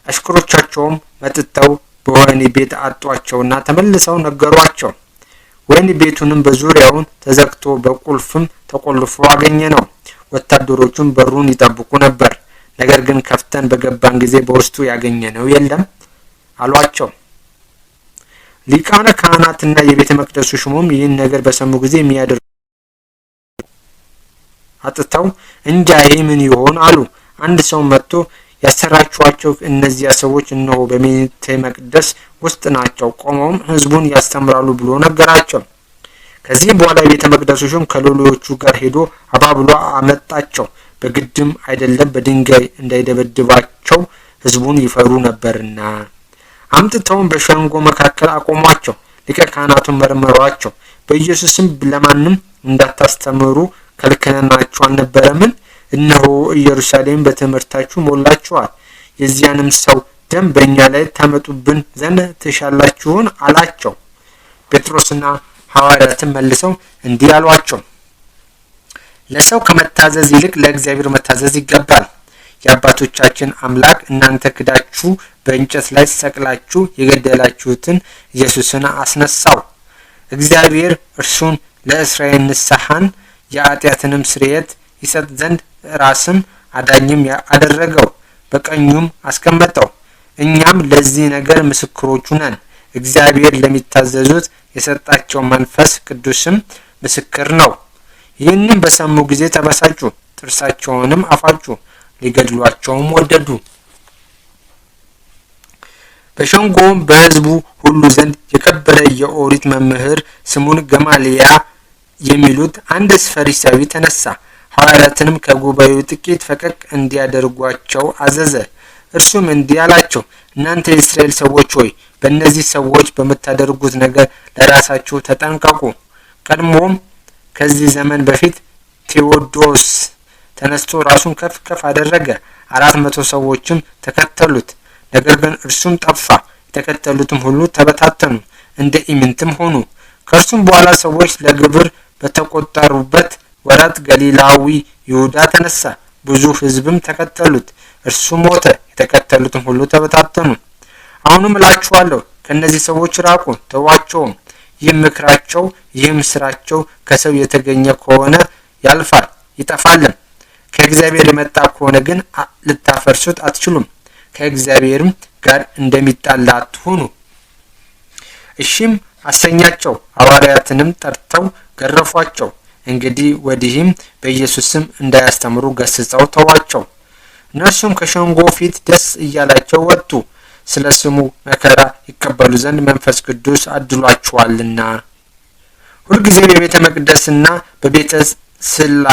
አሽከሮቻቸውም መጥተው በወህኒ ቤት አጧቸውና ተመልሰው ነገሯቸው። ወህኒ ቤቱንም በዙሪያውን ተዘግቶ በቁልፍም ተቆልፎ አገኘ ነው። ወታደሮቹም በሩን ይጠብቁ ነበር። ነገር ግን ከፍተን በገባን ጊዜ በውስጡ ያገኘነው የለም አሏቸው። ሊቃነ ካህናትና የቤተ መቅደሱ ሹሞም ይህን ነገር በሰሙ ጊዜ የሚያደርጉ አጥተው እንጃ ይህ ምን ይሆን አሉ። አንድ ሰው መጥቶ ያሰራችኋቸው እነዚያ ሰዎች እነሆ በቤተ መቅደስ ውስጥ ናቸው፣ ቆመውም ሕዝቡን ያስተምራሉ ብሎ ነገራቸው። ከዚህም በኋላ የቤተ መቅደሱ ሹም ከሎሌዎቹ ጋር ሄዶ አባብሎ አመጣቸው። በግድም አይደለም በድንጋይ እንዳይደበድባቸው ሕዝቡን ይፈሩ ነበርና። አምጥተውም በሸንጎ መካከል አቆሟቸው። ሊቀ ካህናቱን መረመሯቸው። በኢየሱስም ለማንም እንዳታስተምሩ ከልክለናችሁ አልነበረምን? እነሆ ኢየሩሳሌም በትምህርታችሁ ሞላችኋል። የዚያንም ሰው ደም በእኛ ላይ ታመጡብን ዘንድ ትሻላችሁን? አላቸው። ጴጥሮስና ሐዋርያትም መልሰው እንዲህ አሏቸው፣ ለሰው ከመታዘዝ ይልቅ ለእግዚአብሔር መታዘዝ ይገባል። የአባቶቻችን አምላክ እናንተ ክዳችሁ በእንጨት ላይ ሰቅላችሁ የገደላችሁትን ኢየሱስን አስነሳው። እግዚአብሔር እርሱን ለእስራኤል ንስሐን የኃጢአትንም ስርየት ይሰጥ ዘንድ ራስም አዳኝም አደረገው፣ በቀኙም አስቀመጠው። እኛም ለዚህ ነገር ምስክሮቹ ነን። እግዚአብሔር ለሚታዘዙት የሰጣቸው መንፈስ ቅዱስም ምስክር ነው። ይህንም በሰሙ ጊዜ ተበሳጩ፣ ጥርሳቸውንም አፋጩ፣ ሊገድሏቸውም ወደዱ። በሸንጎም በሕዝቡ ሁሉ ዘንድ የከበረ የኦሪት መምህር ስሙን ገማልያ የሚሉት አንድ ፈሪሳዊ ተነሳ። ሐዋርያትንም ከጉባኤው ጥቂት ፈቀቅ እንዲያደርጓቸው አዘዘ። እርሱም እንዲህ አላቸው፣ እናንተ የእስራኤል ሰዎች ሆይ በእነዚህ ሰዎች በምታደርጉት ነገር ለራሳችሁ ተጠንቀቁ። ቀድሞም ከዚህ ዘመን በፊት ቴዎዶስ ተነስቶ ራሱን ከፍ ከፍ አደረገ፣ 400 ሰዎችም ተከተሉት። ነገር ግን እርሱም ጠፋ፣ የተከተሉትም ሁሉ ተበታተኑ፣ እንደ ኢምንትም ሆኑ። ከእርሱም በኋላ ሰዎች ለግብር በተቆጠሩበት ወራት ገሊላዊ ይሁዳ ተነሳ፣ ብዙ ሕዝብም ተከተሉት። እርሱ ሞተ፣ የተከተሉትም ሁሉ ተበታተኑ። አሁንም እላችኋለሁ ከእነዚህ ሰዎች ራቁ፣ ተዋቸውም። ይህም ምክራቸው ይህም ስራቸው ከሰው የተገኘ ከሆነ ያልፋል ይጠፋልም። ከእግዚአብሔር የመጣ ከሆነ ግን ልታፈርሱት አትችሉም። ከእግዚአብሔርም ጋር እንደሚጣላ አትሁኑ። እሺም አሰኛቸው። ሐዋርያትንም ጠርተው ገረፏቸው። እንግዲህ ወዲህም በኢየሱስ ስም እንዳያስተምሩ ገስጸው ተዋቸው። እነርሱም ከሸንጎ ፊት ደስ እያላቸው ወጡ፣ ስለ ስሙ መከራ ይቀበሉ ዘንድ መንፈስ ቅዱስ አድሏቸዋልና። ሁልጊዜ በቤተ መቅደስና በቤተ ስላ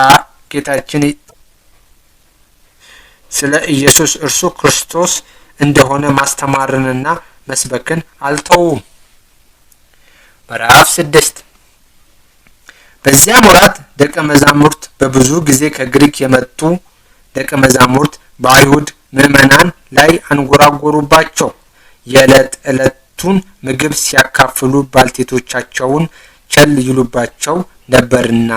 ጌታችን ስለ ኢየሱስ እርሱ ክርስቶስ እንደሆነ ማስተማርንና መስበክን አልተውም። ምዕራፍ 6 በዚያም ወራት ደቀ መዛሙርት በብዙ ጊዜ ከግሪክ የመጡ ደቀ መዛሙርት በአይሁድ ምዕመናን ላይ አንጎራጎሩባቸው። የዕለት ዕለቱን ምግብ ሲያካፍሉ ባልቴቶቻቸውን ቸል ይሉባቸው ነበርና።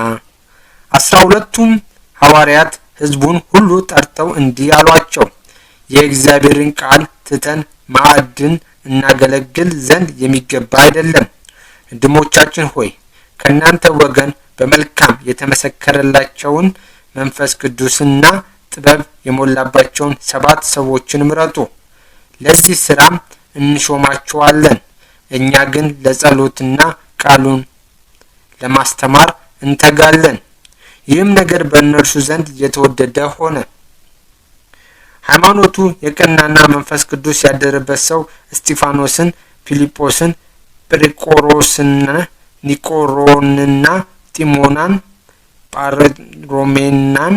12ቱም ሐዋርያት ሕዝቡን ሁሉ ጠርተው እንዲህ አሏቸው፣ የእግዚአብሔርን ቃል ትተን ማዕድን እናገለግል ዘንድ የሚገባ አይደለም። ወንድሞቻችን ሆይ ከእናንተ ወገን በመልካም የተመሰከረላቸውን መንፈስ ቅዱስና ጥበብ የሞላባቸውን 7 ሰዎችን ምረጡ፣ ለዚህ ስራም እንሾማቸዋለን። እኛ ግን ለጸሎትና ቃሉን ለማስተማር እንተጋለን። ይህም ነገር በእነርሱ ዘንድ የተወደደ ሆነ። ሃይማኖቱ የቀናና መንፈስ ቅዱስ ያደረበት ሰው እስጢፋኖስን፣ ፊልጶስን፣ ጵርቆሮስና ኒቆሮንና ጢሞናን፣ ጳሮሜናን፣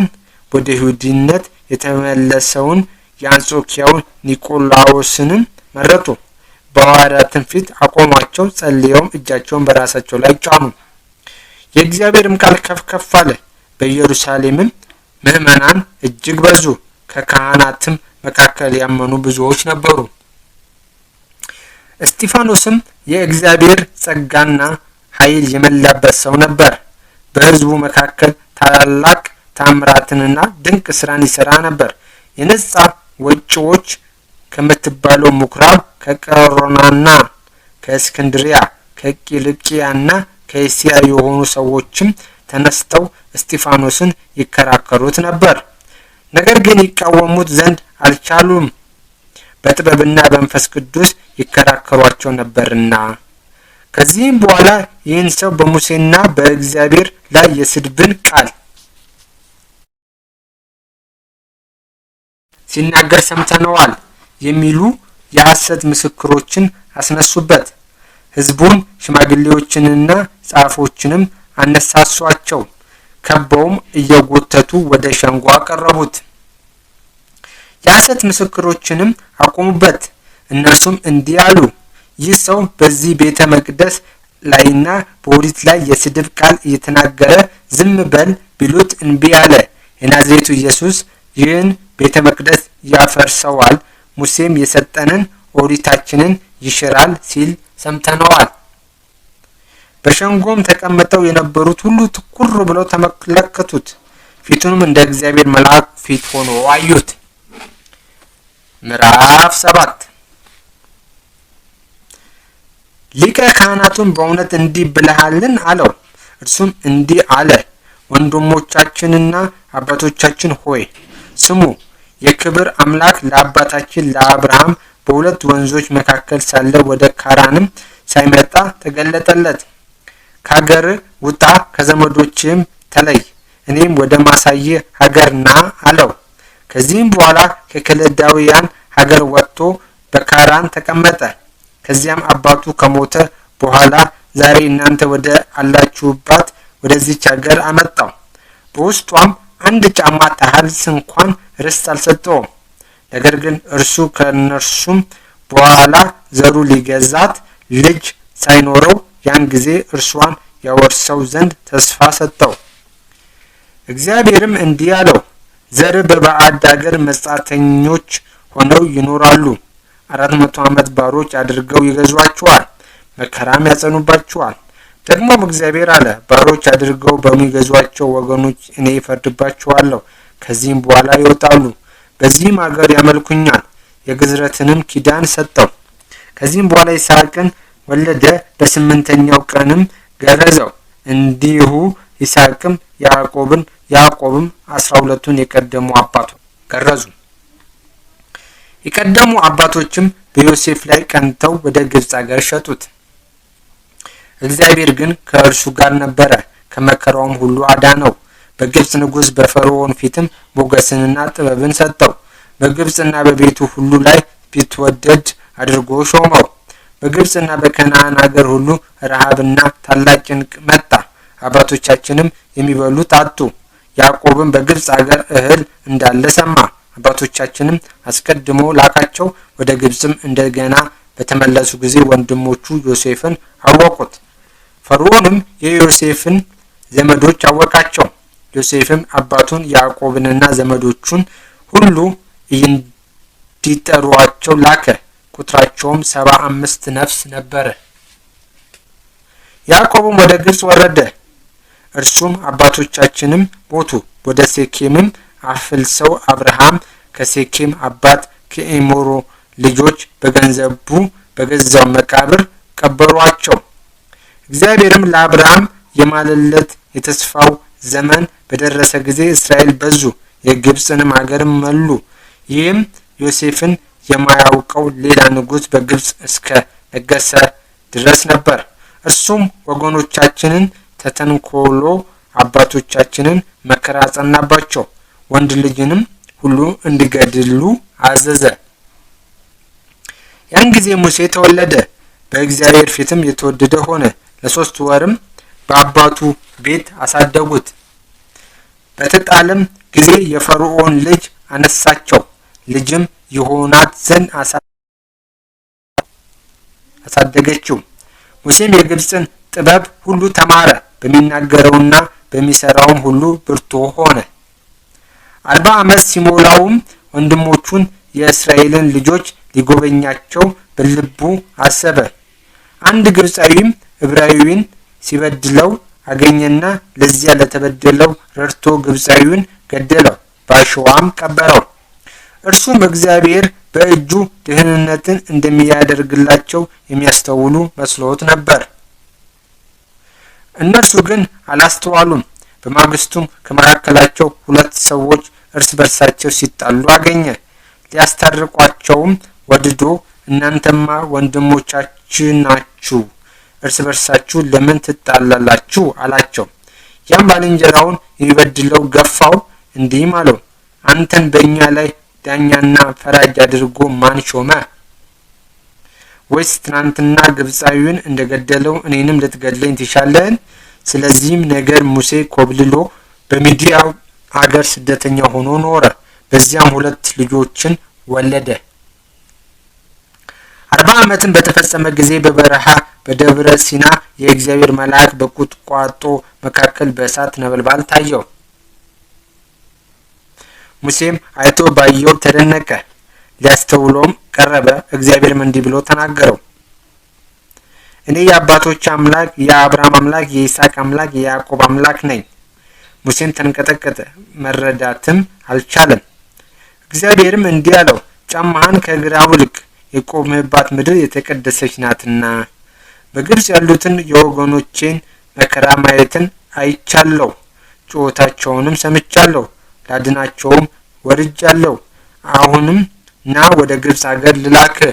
ወደ ይሁዲነት የተመለሰውን የአንጾኪያውን ኒቆላዎስንም መረጡ። በሐዋርያትም ፊት አቆሟቸው። ጸልየውም እጃቸውን በራሳቸው ላይ ጫኑ። የእግዚአብሔርም ቃል ከፍ ከፍ አለ። በኢየሩሳሌምም ምዕመናን እጅግ በዙ። ከካህናትም መካከል ያመኑ ብዙዎች ነበሩ። እስጢፋኖስም የእግዚአብሔር ጸጋና ኃይል የመላበት ሰው ነበር። በሕዝቡ መካከል ታላላቅ ታምራትንና ድንቅ ስራን ይሰራ ነበር። የነጻ ወጪዎች ከምትባለው ምኩራብ ከቀሮናና ከእስክንድሪያ ከቂልቅያና ከእስያ የሆኑ ሰዎችም ተነስተው እስጢፋኖስን ይከራከሩት ነበር። ነገር ግን ይቃወሙት ዘንድ አልቻሉም፣ በጥበብና በመንፈስ ቅዱስ ይከራከሯቸው ነበርና። ከዚህም በኋላ ይህን ሰው በሙሴና በእግዚአብሔር ላይ የስድብን ቃል ሲናገር ሰምተነዋል የሚሉ የሐሰት ምስክሮችን አስነሱበት። ሕዝቡም ሽማግሌዎችንና ጻፎችንም አነሳሷቸው። ከበውም እየጎተቱ ወደ ሸንጎ አቀረቡት። የሐሰት ምስክሮችንም አቆሙበት። እነርሱም እንዲህ አሉ፣ ይህ ሰው በዚህ ቤተ መቅደስ ላይና በኦሪት ላይ የስድብ ቃል እየተናገረ ዝም በል ቢሉት እንቢ አለ። የናዝሬቱ ኢየሱስ ይህን ቤተ መቅደስ ያፈርሰዋል፣ ሙሴም የሰጠንን ኦሪታችንን ይሽራል ሲል ሰምተነዋል። በሸንጎም ተቀምጠው የነበሩት ሁሉ ትኩር ብለው ተመለከቱት። ፊቱንም እንደ እግዚአብሔር መልአክ ፊት ሆኖ አዩት። ምዕራፍ 7 ሊቀ ካህናቱን በእውነት እንዲህ ብለሃልን አለው። እርሱም እንዲህ አለ፣ ወንድሞቻችንና አባቶቻችን ሆይ ስሙ። የክብር አምላክ ለአባታችን ለአብርሃም በሁለት ወንዞች መካከል ሳለ ወደ ካራንም ሳይመጣ ተገለጠለት። ከሀገር ውጣ፣ ከዘመዶችም ተለይ፣ እኔም ወደ ማሳየ ሀገር ና አለው። ከዚህም በኋላ ከከለዳውያን ሀገር ወጥቶ በካራን ተቀመጠ። ከዚያም አባቱ ከሞተ በኋላ ዛሬ እናንተ ወደ አላችሁባት ወደዚች ሀገር አመጣው። በውስጧም አንድ ጫማ ታህል እንኳን ርስት አልሰጠውም። ነገር ግን እርሱ ከነርሱም በኋላ ዘሩ ሊገዛት ልጅ ሳይኖረው ያን ጊዜ እርሷን ያወርሰው ዘንድ ተስፋ ሰጠው። እግዚአብሔርም እንዲህ አለው፣ ዘር በባዕድ አገር መጻተኞች ሆነው ይኖራሉ። 400 ዓመት ባሮች አድርገው ይገዟቸዋል፣ መከራም ያጸኑባቸዋል። ደግሞም እግዚአብሔር አለ፣ ባሮች አድርገው በሚገዟቸው ወገኖች እኔ ይፈርድባቸዋለሁ። ከዚህም በኋላ ይወጣሉ፣ በዚህም አገር ያመልኩኛል። የግዝረትንም ኪዳን ሰጠው። ከዚህም በኋላ ይስሐቅን ወለደ፣ በ8ኛው ቀንም ገረዘው። እንዲሁ ይስሐቅም ያዕቆብም 12ቱን የቀደሙ አባቶች ገረዙ። የቀደሙ አባቶችም በዮሴፍ ላይ ቀንተው ወደ ግብጽ አገር ሸጡት። እግዚአብሔር ግን ከእርሱ ጋር ነበረ፣ ከመከራውም ሁሉ አዳነው። በግብጽ ንጉሥ በፈርዖን ፊትም ሞገስንና ጥበብን ሰጠው። በግብጽና በቤቱ ሁሉ ላይ ቢትወደድ አድርጎ ሾመው። በግብጽና በከነዓን አገር ሁሉ ረሃብና ታላቅ ጭንቅ መጣ። አባቶቻችንም የሚበሉት አጡ። ያዕቆብም በግብጽ አገር እህል እንዳለ ሰማ። አባቶቻችንም አስቀድሞ ላካቸው። ወደ ግብጽም እንደገና በተመለሱ ጊዜ ወንድሞቹ ዮሴፍን አወቁት። ፈርዖንም የዮሴፍን ዘመዶች አወቃቸው። ዮሴፍም አባቱን ያዕቆብንና ዘመዶቹን ሁሉ እንዲጠሯቸው ላከ። ቁጥራቸውም 75 ነፍስ ነበረ። ያዕቆብም ወደ ግብጽ ወረደ። እርሱም አባቶቻችንም ሞቱ። ወደ ሴኬምም አፍልሰው አብርሃም ከሴኬም አባት ከኤሞሮ ልጆች በገንዘቡ በገዛው መቃብር ቀበሯቸው። እግዚአብሔርም ለአብርሃም የማለለት የተስፋው ዘመን በደረሰ ጊዜ እስራኤል በዙ፣ የግብጽንም አገር መሉ። ይህም ዮሴፍን የማያውቀው ሌላ ንጉሥ በግብጽ እስከ ነገሰ ድረስ ነበር። እርሱም ወገኖቻችንን ተተንኮሎ አባቶቻችንን መከራ አጸናባቸው። ወንድ ልጅንም ሁሉ እንዲገድሉ አዘዘ። ያን ጊዜ ሙሴ ተወለደ፣ በእግዚአብሔር ፊትም የተወደደ ሆነ። ለ3 ወርም በአባቱ ቤት አሳደጉት። በተጣለም ጊዜ የፈርዖን ልጅ አነሳቸው፣ ልጅም ይሆናት ዘንድ አሳደገችው። ሙሴም የግብጽን ጥበብ ሁሉ ተማረ፣ በሚናገረውና በሚሰራውም ሁሉ ብርቱ ሆነ። 40 ዓመት ሲሞላውም ወንድሞቹን የእስራኤልን ልጆች ሊጎበኛቸው በልቡ አሰበ። አንድ ግብጻዊም ዕብራዊውን ሲበድለው አገኘና ለዚያ ለተበደለው ረድቶ ግብጻዊውን ገደለው፣ በአሸዋም ቀበረው። እርሱም እግዚአብሔር በእጁ ደህንነትን እንደሚያደርግላቸው የሚያስተውሉ መስሎት ነበር። እነርሱ ግን አላስተዋሉም። በማግስቱም ከመካከላቸው 2 ሰዎች እርስ በርሳቸው ሲጣሉ አገኘ። ሊያስታርቋቸውም ወድዶ እናንተማ ወንድሞቻችን ናችሁ፣ እርስ በርሳችሁ ለምን ትጣላላችሁ አላቸው። ያም ባልንጀራውን የሚበድለው ገፋው፣ እንዲህም አለው፣ አንተን በእኛ ላይ ዳኛና ፈራጅ አድርጎ ማን ሾመ? ወይስ ትናንትና ግብጻዊውን እንደገደለው እኔንም ልትገድለኝ ትሻለህን? ስለዚህም ነገር ሙሴ ኮብልሎ በሚዲያም አገር ስደተኛ ሆኖ ኖረ። በዚያም 2 ልጆችን ወለደ። 40 ዓመትም በተፈጸመ ጊዜ በበረሃ በደብረ ሲና የእግዚአብሔር መልአክ በቁጥቋጦ መካከል በእሳት ነበልባል ታየው። ሙሴም አይቶ ባየው ተደነቀ፣ ሊያስተውለውም ቀረበ። እግዚአብሔርም እንዲህ ብሎ ተናገረው፣ እኔ የአባቶች አምላክ የአብርሃም አምላክ የይስሐቅ አምላክ የያዕቆብ አምላክ ነኝ። ሙሴም ተንቀጠቀጠ፣ መረዳትም አልቻለም። እግዚአብሔርም እንዲህ አለው፣ ጫማህን ከእግርህ አውልቅ፣ የቆምህባት ምድር የተቀደሰች ናትና። በግብጽ ያሉትን የወገኖቼን መከራ ማየትን አይቻለሁ፣ ጩኸታቸውንም ሰምቻለሁ፣ ላድናቸውም ወርጃለሁ። አሁንም ና ወደ ግብጽ አገር ልላክህ፣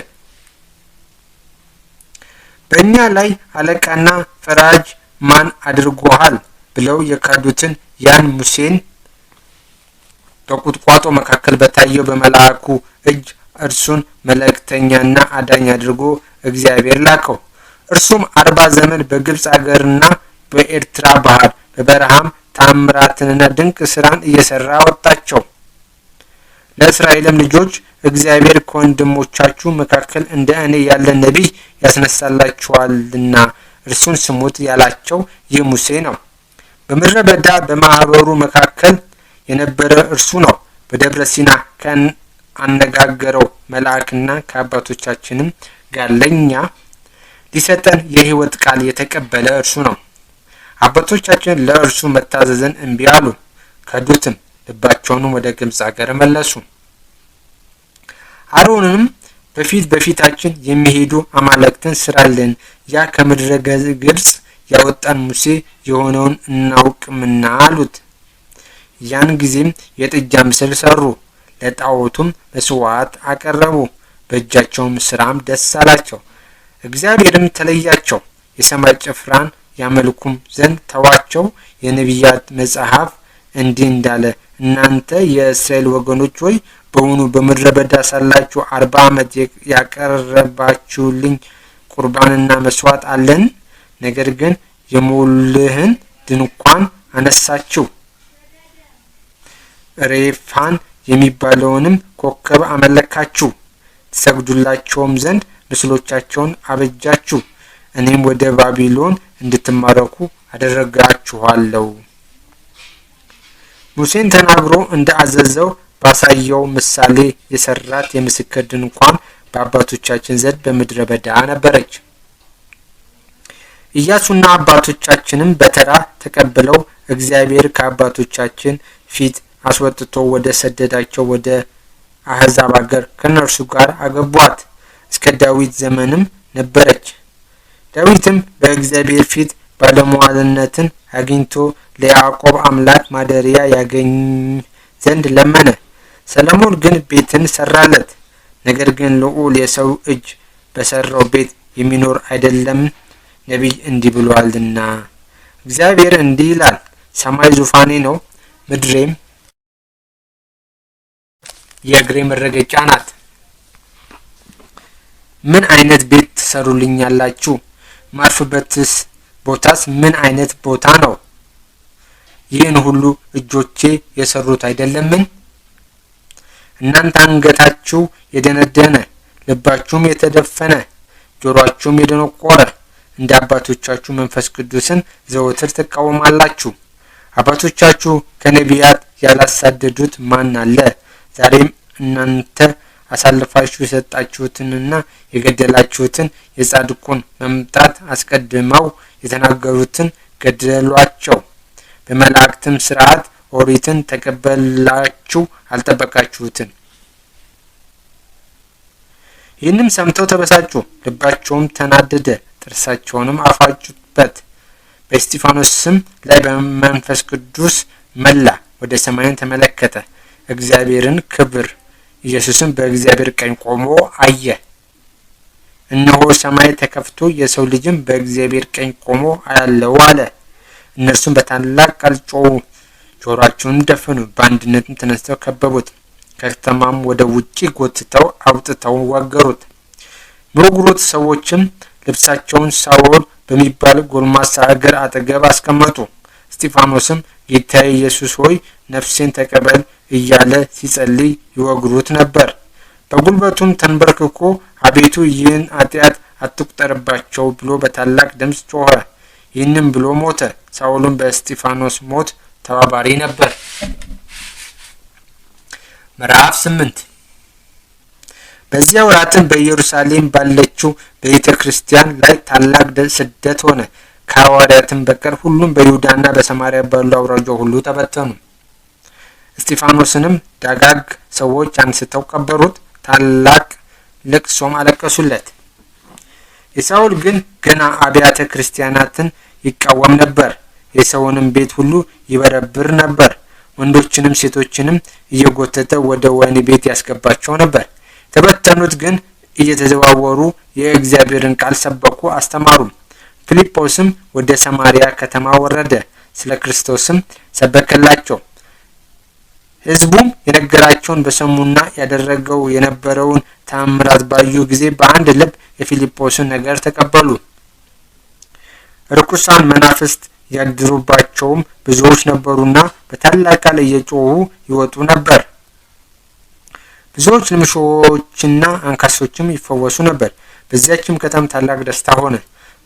በእኛ ላይ አለቃና ፈራጅ ማን አድርጎሃል ብለው የካዱትን ያን ሙሴን በቁጥቋጦ መካከል በታየው በመልአኩ እጅ እርሱን መልእክተኛና አዳኝ አድርጎ እግዚአብሔር ላከው። እርሱም 40 ዘመን በግብጽ አገርና በኤርትራ ባህር በበረሃም ታምራትንና ድንቅ ስራን እየሰራ ወጣቸው። ለእስራኤልም ልጆች እግዚአብሔር ከወንድሞቻችሁ መካከል እንደ እኔ ያለ ነቢይ ያስነሳላችኋልና እርሱን ስሙት ያላቸው ይህ ሙሴ ነው። በምድረ በዳ በማህበሩ መካከል የነበረ እርሱ ነው። በደብረ ሲና አነጋገረው መልአክና ከአባቶቻችንም ጋር ለኛ ሊሰጠን የሕይወት ቃል የተቀበለ እርሱ ነው። አባቶቻችን ለእርሱ መታዘዝን እምቢ አሉ፣ ከዱትም፣ ልባቸውንም ወደ ግብጽ አገር መለሱ። አሮንም በፊታችን የሚሄዱ አማልክትን ስራልን፣ ያ ከምድረ ግብጽ ያወጣን ሙሴ የሆነውን እናውቅምና አሉት። ያን ጊዜም የጥጃ ምስል ሰሩ፣ ለጣዖቱም መስዋዕት አቀረቡ፣ በእጃቸውም ስራም ደስ አላቸው። እግዚአብሔርም ተለያቸው፣ የሰማይ ጭፍራን ያመልኩም ዘንድ ተዋቸው። የነቢያት መጽሐፍ እንዲህ እንዳለ፣ እናንተ የእስራኤል ወገኖች ሆይ በውኑ በምድረ በዳ ሳላችሁ 40 ዓመት ያቀረባችሁልኝ ቁርባንና መስዋዕት አለን? ነገር ግን የሞልህን ድንኳን አነሳችሁ፣ ሬፋን የሚባለውንም ኮከብ አመለካችሁ፣ ትሰግዱላቸውም ዘንድ ምስሎቻቸውን አበጃችሁ። እኔም ወደ ባቢሎን እንድትማረኩ አደረጋችኋለሁ። ሙሴን ተናግሮ እንደ አዘዘው ባሳየው ምሳሌ የሰራት የምስክር ድንኳን በአባቶቻችን ዘንድ በምድረ በዳ ነበረች። ኢያሱና አባቶቻችንም በተራ ተቀብለው እግዚአብሔር ከአባቶቻችን ፊት አስወጥቶ ወደ ሰደዳቸው ወደ አሕዛብ አገር ከነርሱ ጋር አገቧት። እስከ ዳዊት ዘመንም ነበረች። ዳዊትም በእግዚአብሔር ፊት ባለሟልነትን አግኝቶ ለያዕቆብ አምላክ ማደሪያ ያገኝ ዘንድ ለመነ። ሰለሞን ግን ቤትን ሰራለት። ነገር ግን ልዑል የሰው እጅ በሰራው ቤት የሚኖር አይደለም፣ ነቢይ እንዲህ ብሏልና። እግዚአብሔር እንዲህ ይላል፣ ሰማይ ዙፋኔ ነው፣ ምድሬም የእግሬ መረገጫ ናት። ምን አይነት ቤት ትሰሩልኛላችሁ? ማርፍበትስ ቦታስ ምን አይነት ቦታ ነው? ይህን ሁሉ እጆቼ የሰሩት አይደለምን? እናንተ አንገታችሁ የደነደነ ልባችሁም የተደፈነ ጆሮአችሁም የደነቆረ እንደ አባቶቻችሁ መንፈስ ቅዱስን ዘወትር ትቃወማላችሁ። አባቶቻችሁ ከነቢያት ያላሳደዱት ማን አለ? ዛሬም እናንተ አሳልፋችሁ የሰጣችሁትንና የገደላችሁትን የጻድቁን መምጣት አስቀድመው የተናገሩትን ገደሏቸው። በመላእክትም ሥርዓት ኦሪትን ተቀበላችሁ አልጠበቃችሁትም። ይህንም ሰምተው ተበሳጩ፣ ልባቸውም ተናደደ፣ ጥርሳቸውንም አፋጩበት። በእስጢፋኖስም ላይ በመንፈስ ቅዱስ መላ፣ ወደ ሰማይን ተመለከተ፣ እግዚአብሔርን ክብር ኢየሱስም በእግዚአብሔር ቀኝ ቆሞ አየ። እነሆ ሰማይ ተከፍቶ የሰው ልጅም በእግዚአብሔር ቀኝ ቆሞ አያለው አለ። እነርሱም በታላቅ ቃል ጮኹ፣ ጆሮአቸውን ደፈኑ፣ በአንድነትም ተነስተው ከበቡት። ከተማም ወደ ውጪ ጎትተው አውጥተው ወገሩት። ምርጉሮት ሰዎችም ልብሳቸውን ሳውል በሚባል ጎልማሳ እግር አጠገብ አስቀመጡ። እስጢፋኖስም ጌታዬ ኢየሱስ ሆይ ነፍሴን ተቀበል እያለ ሲጸልይ ይወግሩት ነበር። በጉልበቱም ተንበርክኮ አቤቱ ይህን ኃጢአት አትቁጠርባቸው ብሎ በታላቅ ድምፅ ጮኸ። ይህንን ብሎ ሞተ። ሳኦልም በእስጢፋኖስ ሞት ተባባሪ ነበር። ምዕራፍ 8 በዚያ ወራትም በኢየሩሳሌም ባለችው በቤተክርስቲያን ላይ ታላቅ ስደት ሆነ። ከሐዋርያትም በቀር ሁሉም በይሁዳና በሰማርያ ባሉ አውራጃው ሁሉ ተበተኑ። እስጢፋኖስንም ደጋግ ሰዎች አንስተው ቀበሩት። ታላቅ ልቅሶም አለቀሱለት። የሳኦል ግን ገና አብያተ ክርስቲያናትን ይቃወም ነበር። የሰውንም ቤት ሁሉ ይበረብር ነበር። ወንዶችንም ሴቶችንም እየጎተተ ወደ ወህኒ ቤት ያስገባቸው ነበር። የተበተኑት ግን እየተዘዋወሩ የእግዚአብሔርን ቃል ሰበኩ፣ አስተማሩ። ፊልጶስም ወደ ሰማርያ ከተማ ወረደ፣ ስለ ክርስቶስም ሰበከላቸው። ሕዝቡም የነገራቸውን በሰሙና ያደረገው የነበረውን ተአምራት ባዩ ጊዜ በአንድ ልብ የፊልጶስን ነገር ተቀበሉ። ርኩሳን መናፍስት ያድሩባቸውም ብዙዎች ነበሩና በታላቅ ቃል እየጮሁ ይወጡ ነበር። ብዙዎች ልምሾችና አንካሶችም ይፈወሱ ነበር። በዚያችም ከተማ ታላቅ ደስታ ሆነ።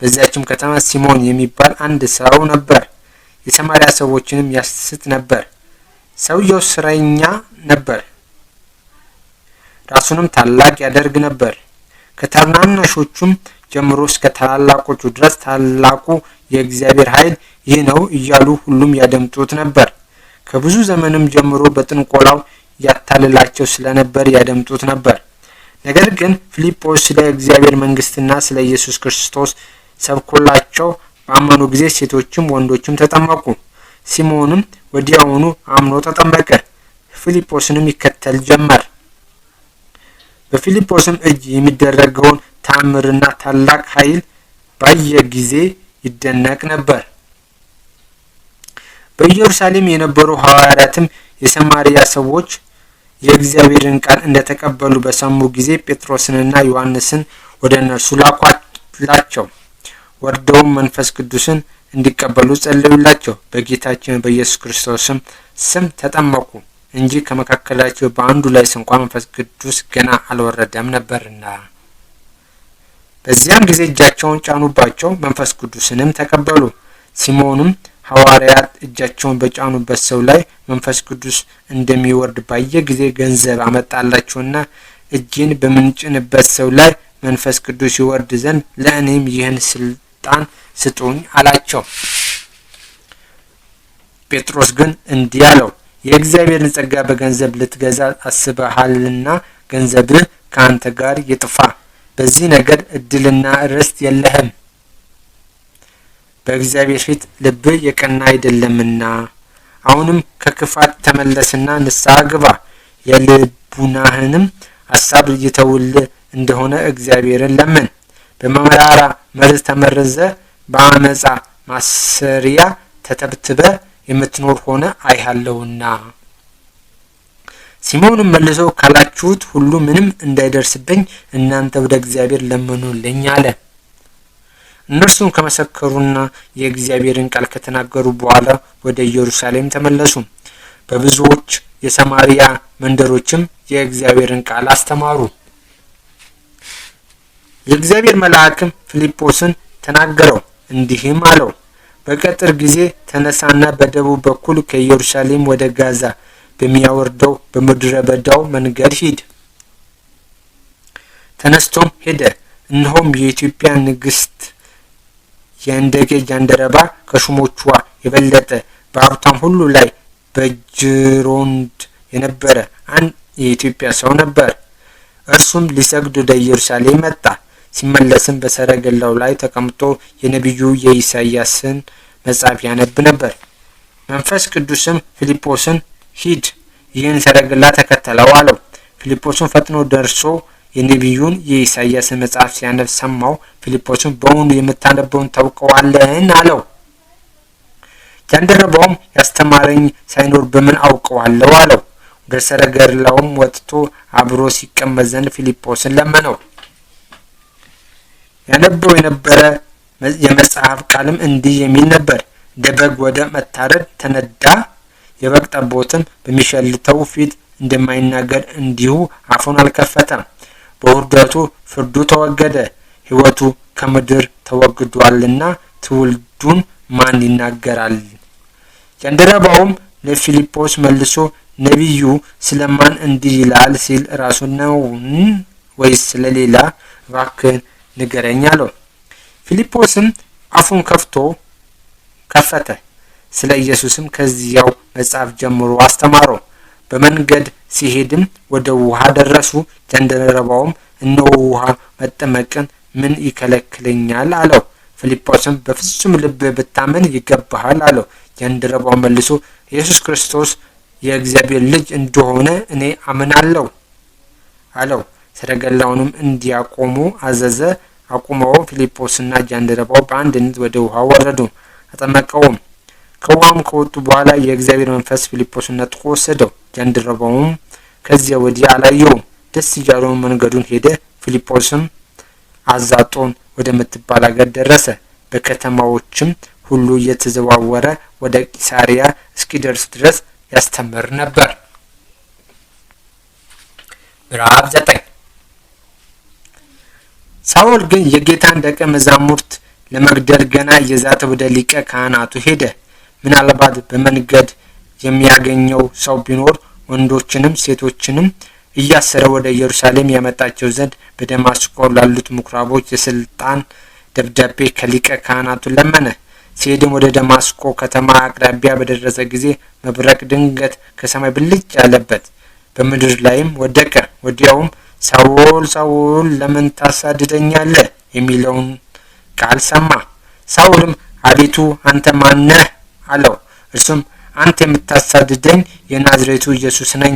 በዚያችም ከተማ ሲሞን የሚባል አንድ ሰው ነበር። የሰማርያ ሰዎችንም ያስት ነበር። ሰውየው ስራኛ ነበር። ራሱንም ታላቅ ያደርግ ነበር። ከታናናሾቹም ጀምሮ እስከ ታላላቆቹ ድረስ ታላቁ የእግዚአብሔር ኃይል ይህ ነው እያሉ ሁሉም ያደምጡት ነበር። ከብዙ ዘመንም ጀምሮ በጥንቆላው ያታልላቸው ስለነበር ያደምጡት ነበር። ነገር ግን ፊልጶስ ስለ እግዚአብሔር መንግስትና ስለ ኢየሱስ ክርስቶስ ሰብኮላቸው ባመኑ ጊዜ ሴቶችም ወንዶችም ተጠመቁ። ሲሞንም ወዲያውኑ አምኖ ተጠመቀ። ፊልጶስንም ይከተል ጀመር። በፊልጶስም እጅ የሚደረገውን ተአምርና ታላቅ ኃይል ባየ ጊዜ ይደነቅ ነበር። በኢየሩሳሌም የነበሩ ሐዋርያትም የሰማርያ ሰዎች የእግዚአብሔርን ቃል እንደተቀበሉ በሰሙ ጊዜ ጴጥሮስንና ዮሐንስን ወደ እነርሱ ላኳቸው። ወርደውም መንፈስ ቅዱስን እንዲቀበሉ ጸለዩላቸው። በጌታችን በኢየሱስ ክርስቶስም ስም ተጠመቁ እንጂ ከመካከላቸው በአንዱ ላይ እንኳ መንፈስ ቅዱስ ገና አልወረደም ነበርና። በዚያም ጊዜ እጃቸውን ጫኑባቸው፣ መንፈስ ቅዱስንም ተቀበሉ። ሲሞንም ሐዋርያት እጃቸውን በጫኑበት ሰው ላይ መንፈስ ቅዱስ እንደሚወርድ ባየ ጊዜ ገንዘብ አመጣላቸውና እጄን በምንጭንበት ሰው ላይ መንፈስ ቅዱስ ይወርድ ዘንድ ለእኔም ይህን ስልጣን ስጡኝ አላቸው። ጴጥሮስ ግን እንዲህ አለው፣ የእግዚአብሔርን ጸጋ በገንዘብ ልትገዛ አስበሃልና ገንዘብህ ከአንተ ጋር ይጥፋ። በዚህ ነገር እድልና ርስት የለህም፣ በእግዚአብሔር ፊት ልብህ የቀና አይደለምና። አሁንም ከክፋት ተመለስና ንስሐ ግባ፣ የልቡናህንም ሐሳብ ይተውልህ እንደሆነ እግዚአብሔርን ለምን። በመራራ መርዝ ተመርዘ በአመፃ ማሰሪያ ተተብትበ የምትኖር ሆነ አይሃለውና። ሲሞንም መልሶ ካላችሁት ሁሉ ምንም እንዳይደርስብኝ እናንተ ወደ እግዚአብሔር ለምኑልኝ አለ። እነርሱም ከመሰከሩና የእግዚአብሔርን ቃል ከተናገሩ በኋላ ወደ ኢየሩሳሌም ተመለሱ። በብዙዎች የሰማርያ መንደሮችም የእግዚአብሔርን ቃል አስተማሩ። የእግዚአብሔር መልአክም ፊልጶስን ተናገረው፣ እንዲህም አለው፣ በቀትር ጊዜ ተነሳና በደቡብ በኩል ከኢየሩሳሌም ወደ ጋዛ በሚያወርደው በምድረ በዳው መንገድ ሂድ። ተነስቶም ሄደ። እነሆም የኢትዮጵያ ንግስት የእንደጌ ጃንደረባ ከሹሞቿ የበለጠ በሀብታም ሁሉ ላይ በጅሮንድ የነበረ አንድ የኢትዮጵያ ሰው ነበር። እርሱም ሊሰግድ ወደ ኢየሩሳሌም መጣ። ሲመለስም በሰረገላው ላይ ተቀምጦ የነቢዩ የኢሳይያስን መጽሐፍ ያነብ ነበር። መንፈስ ቅዱስም ፊልጶስን ሂድ፣ ይህን ሰረገላ ተከተለው አለው። ፊልጶስም ፈጥኖ ደርሶ የነቢዩን የኢሳይያስን መጽሐፍ ሲያነብ ሰማው። ፊልጶስም በውኑ የምታነበውን ታውቀዋለህን አለው። ጃንደረባውም ያስተማረኝ ሳይኖር በምን አውቀዋለሁ አለው። ወደ ሰረገላውም ወጥቶ አብሮ ሲቀመጥ ዘንድ ፊልጶስን ለመነው። ያነበው የነበረ የመጽሐፍ ቃልም እንዲህ የሚል ነበር። ደበግ ወደ መታረድ ተነዳ፣ የበግ ጠቦትም በሚሸልተው ፊት እንደማይናገር እንዲሁ አፉን አልከፈተም። በውርደቱ ፍርዱ ተወገደ፣ ሕይወቱ ከምድር ተወግዷልና ትውልዱን ማን ይናገራል? ጃንደረባውም ለፊልጶስ መልሶ ነቢዩ ስለማን እንዲህ ይላል ሲል ራሱን ነው ወይስ ስለሌላ እባክህ ንገረኝ አለው። ፊልጶስም አፉን ከፈተ። ስለ ኢየሱስም ከዚያው መጽሐፍ ጀምሮ አስተማረው። በመንገድ ሲሄድም ወደ ውሃ ደረሱ። ጃንደረባውም እነሆ ውሃ መጠመቅን ምን ይከለክለኛል አለው። ፊልጶስም በፍጹም ልብ ብታምን ይገባሃል አለው። ጃንደረባው መልሶ ኢየሱስ ክርስቶስ የእግዚአብሔር ልጅ እንደሆነ እኔ አምናለሁ አለው። ሰረገላውንም እንዲያቆሙ አዘዘ። አቁመው ፊልጶስና ጃንደረባው በአንድነት ወደ ውሃ ወረዱ፣ አጠመቀውም። ከውሃም ከወጡ በኋላ የእግዚአብሔር መንፈስ ፊልጶስን ነጥቆ ወሰደው። ጃንደረባውም ከዚያ ወዲህ አላየውም። ደስ እያለው መንገዱን ሄደ። ፊልጶስም አዛጦን ወደምትባል አገር ደረሰ። በከተማዎችም ሁሉ እየተዘዋወረ ወደ ቂሳሪያ እስኪደርስ ድረስ ያስተምር ነበር። ምዕራፍ 9 ሳውል ግን የጌታን ደቀ መዛሙርት ለመግደል ገና እየዛተ ወደ ሊቀ ካህናቱ ሄደ። ምናልባት በመንገድ የሚያገኘው ሰው ቢኖር ወንዶችንም ሴቶችንም እያሰረ ወደ ኢየሩሳሌም ያመጣቸው ዘንድ በደማስቆ ላሉት ምኩራቦች የስልጣን ደብዳቤ ከሊቀ ካህናቱ ለመነ። ሲሄድም ወደ ደማስቆ ከተማ አቅራቢያ በደረሰ ጊዜ መብረቅ ድንገት ከሰማይ ብልጭ ያለበት፣ በምድር ላይም ወደቀ። ወዲያውም ሳውል ሳውል ለምን ታሳድደኛለህ የሚለውን ቃል ሰማ። ሳውልም አቤቱ አንተ ማነህ አለው። እርሱም አንተ የምታሳድደኝ የናዝሬቱ ኢየሱስ ነኝ።